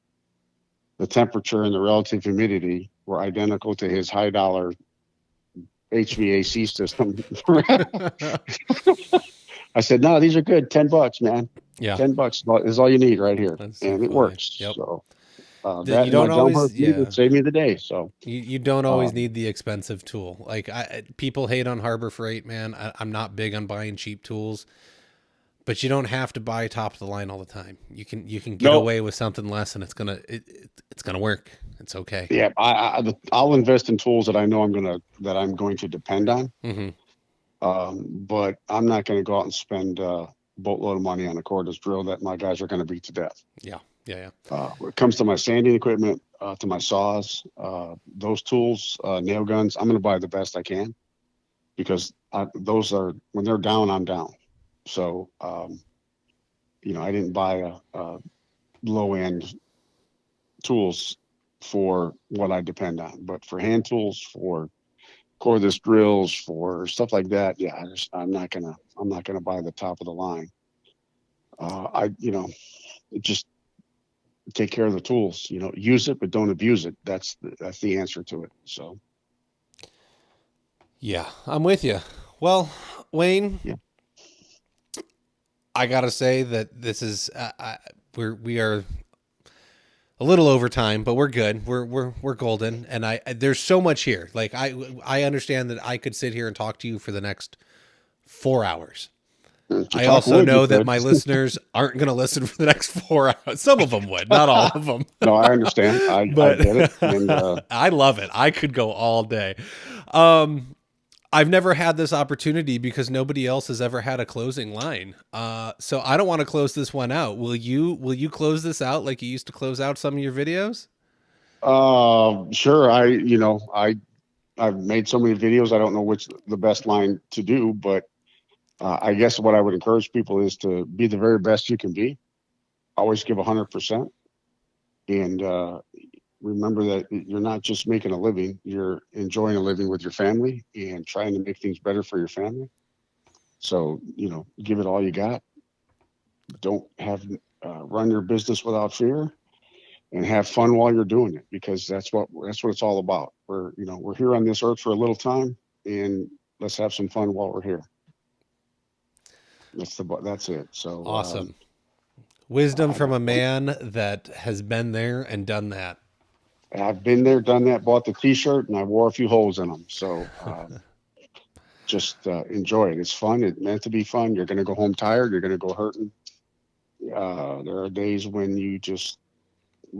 the temperature and the relative humidity were identical to his high dollar HVAC system. I said, "No, these are good. $10, man. Yeah. $10 is all you need right here." That's so And it funny. works. Yep. So that You and my don't jumper always, would yeah. save me the day. So You don't always um, need the expensive tool. Like people hate on Harbor Freight, man. I'm not big on buying cheap tools, but you don't have to buy top of the line all the time. You can get no, away with something less, and it's gonna work. It's okay. yeah, I'll invest in tools that I know that I'm going to depend on. Mm-hmm. But I'm not going to go out and spend a boatload of money on a cordless drill that my guys are going to beat to death. Yeah. Yeah. Yeah. When it comes to my sanding equipment, to my saws, those tools, nail guns, I'm going to buy the best I can because those are when they're down, I'm down. So, I didn't buy a low end tools for what I depend on, but for hand tools, for cordless drills, for stuff like that, yeah, I'm not gonna buy the top of the line. Just take care of the tools. Use it but don't abuse it. That's the answer to it. So Yeah, I'm with you. Well, Wayne, yeah, I gotta say that this is we are a little over time, but we're good. We're golden, and there's so much here. Like I understand that I could sit here and talk to you for the next 4 hours. to I talk also wood, you know that could. my listeners aren't going to listen for the next 4 hours. Some of them would, not all of them. No, I understand. I But get it, and I love it. I could go all day. Um, I've never had this opportunity because nobody else has ever had a closing line. So I don't want to close this one out. Will you close this out like you used to close out some of your videos? sure. I've made so many videos. I don't know which the best line to do, but I guess what I would encourage people is to be the very best you can be. Always give 100%, and remember that you're not just making a living; you're enjoying a living with your family and trying to make things better for your family. So give it all you got. Don't have run your business without fear, and have fun while you're doing it because that's what it's all about. We're here on this earth for a little time. and let's have some fun while we're here. That's it. So Awesome. Wisdom from a I- man that has been there and done that. I've been there, done that, bought the t-shirt, and I wore a few holes in them. So just enjoy it. It's fun. It's meant to be fun. You're going to go home tired. You're going to go hurting. There are days when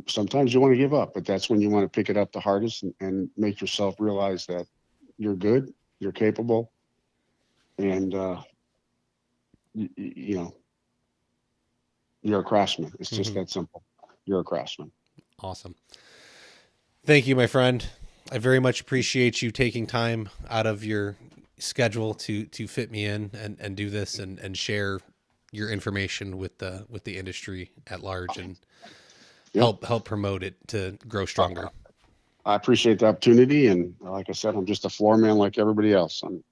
sometimes you want to give up, but that's when you want to pick it up the hardest and make yourself realize that you're good, you're capable, and you know, you're a craftsman. It's just that simple. You're a craftsman. Awesome. Thank you, my friend. I very much appreciate you taking time out of your schedule to fit me in and do this and share your information with the industry at large and help promote it to grow stronger. I appreciate the opportunity, and like I said, I'm just a floor man like everybody else. And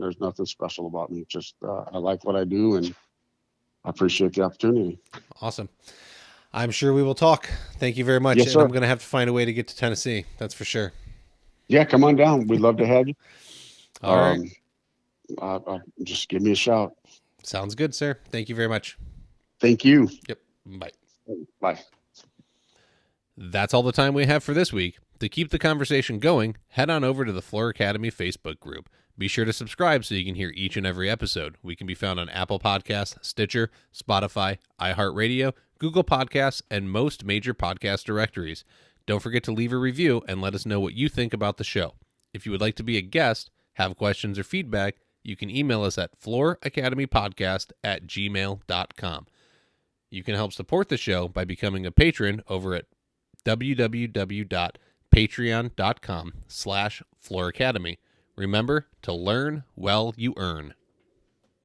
there's nothing special about me. Just I like what I do, and I appreciate the opportunity. Awesome. I'm sure we will talk. Thank you very much. Yes, sir. And I'm going to have to find a way to get to Tennessee. That's for sure. Yeah, come on down. We'd love to have you. All right. Just give me a shout. Sounds good, sir. Thank you very much. Thank you. Yep. Bye. Bye. That's all the time we have for this week. To keep the conversation going, head on over to the Floor Academy Facebook group. Be sure to subscribe so you can hear each and every episode. We can be found on Apple Podcasts, Stitcher, Spotify, iHeartRadio, Google Podcasts, and most major podcast directories. Don't forget to leave a review and let us know what you think about the show. If you would like to be a guest, have questions or feedback, you can email us at flooracademypodcast@gmail.com. You can help support the show by becoming a patron over at www.patreon.com/flooracademy. Remember to learn while you earn.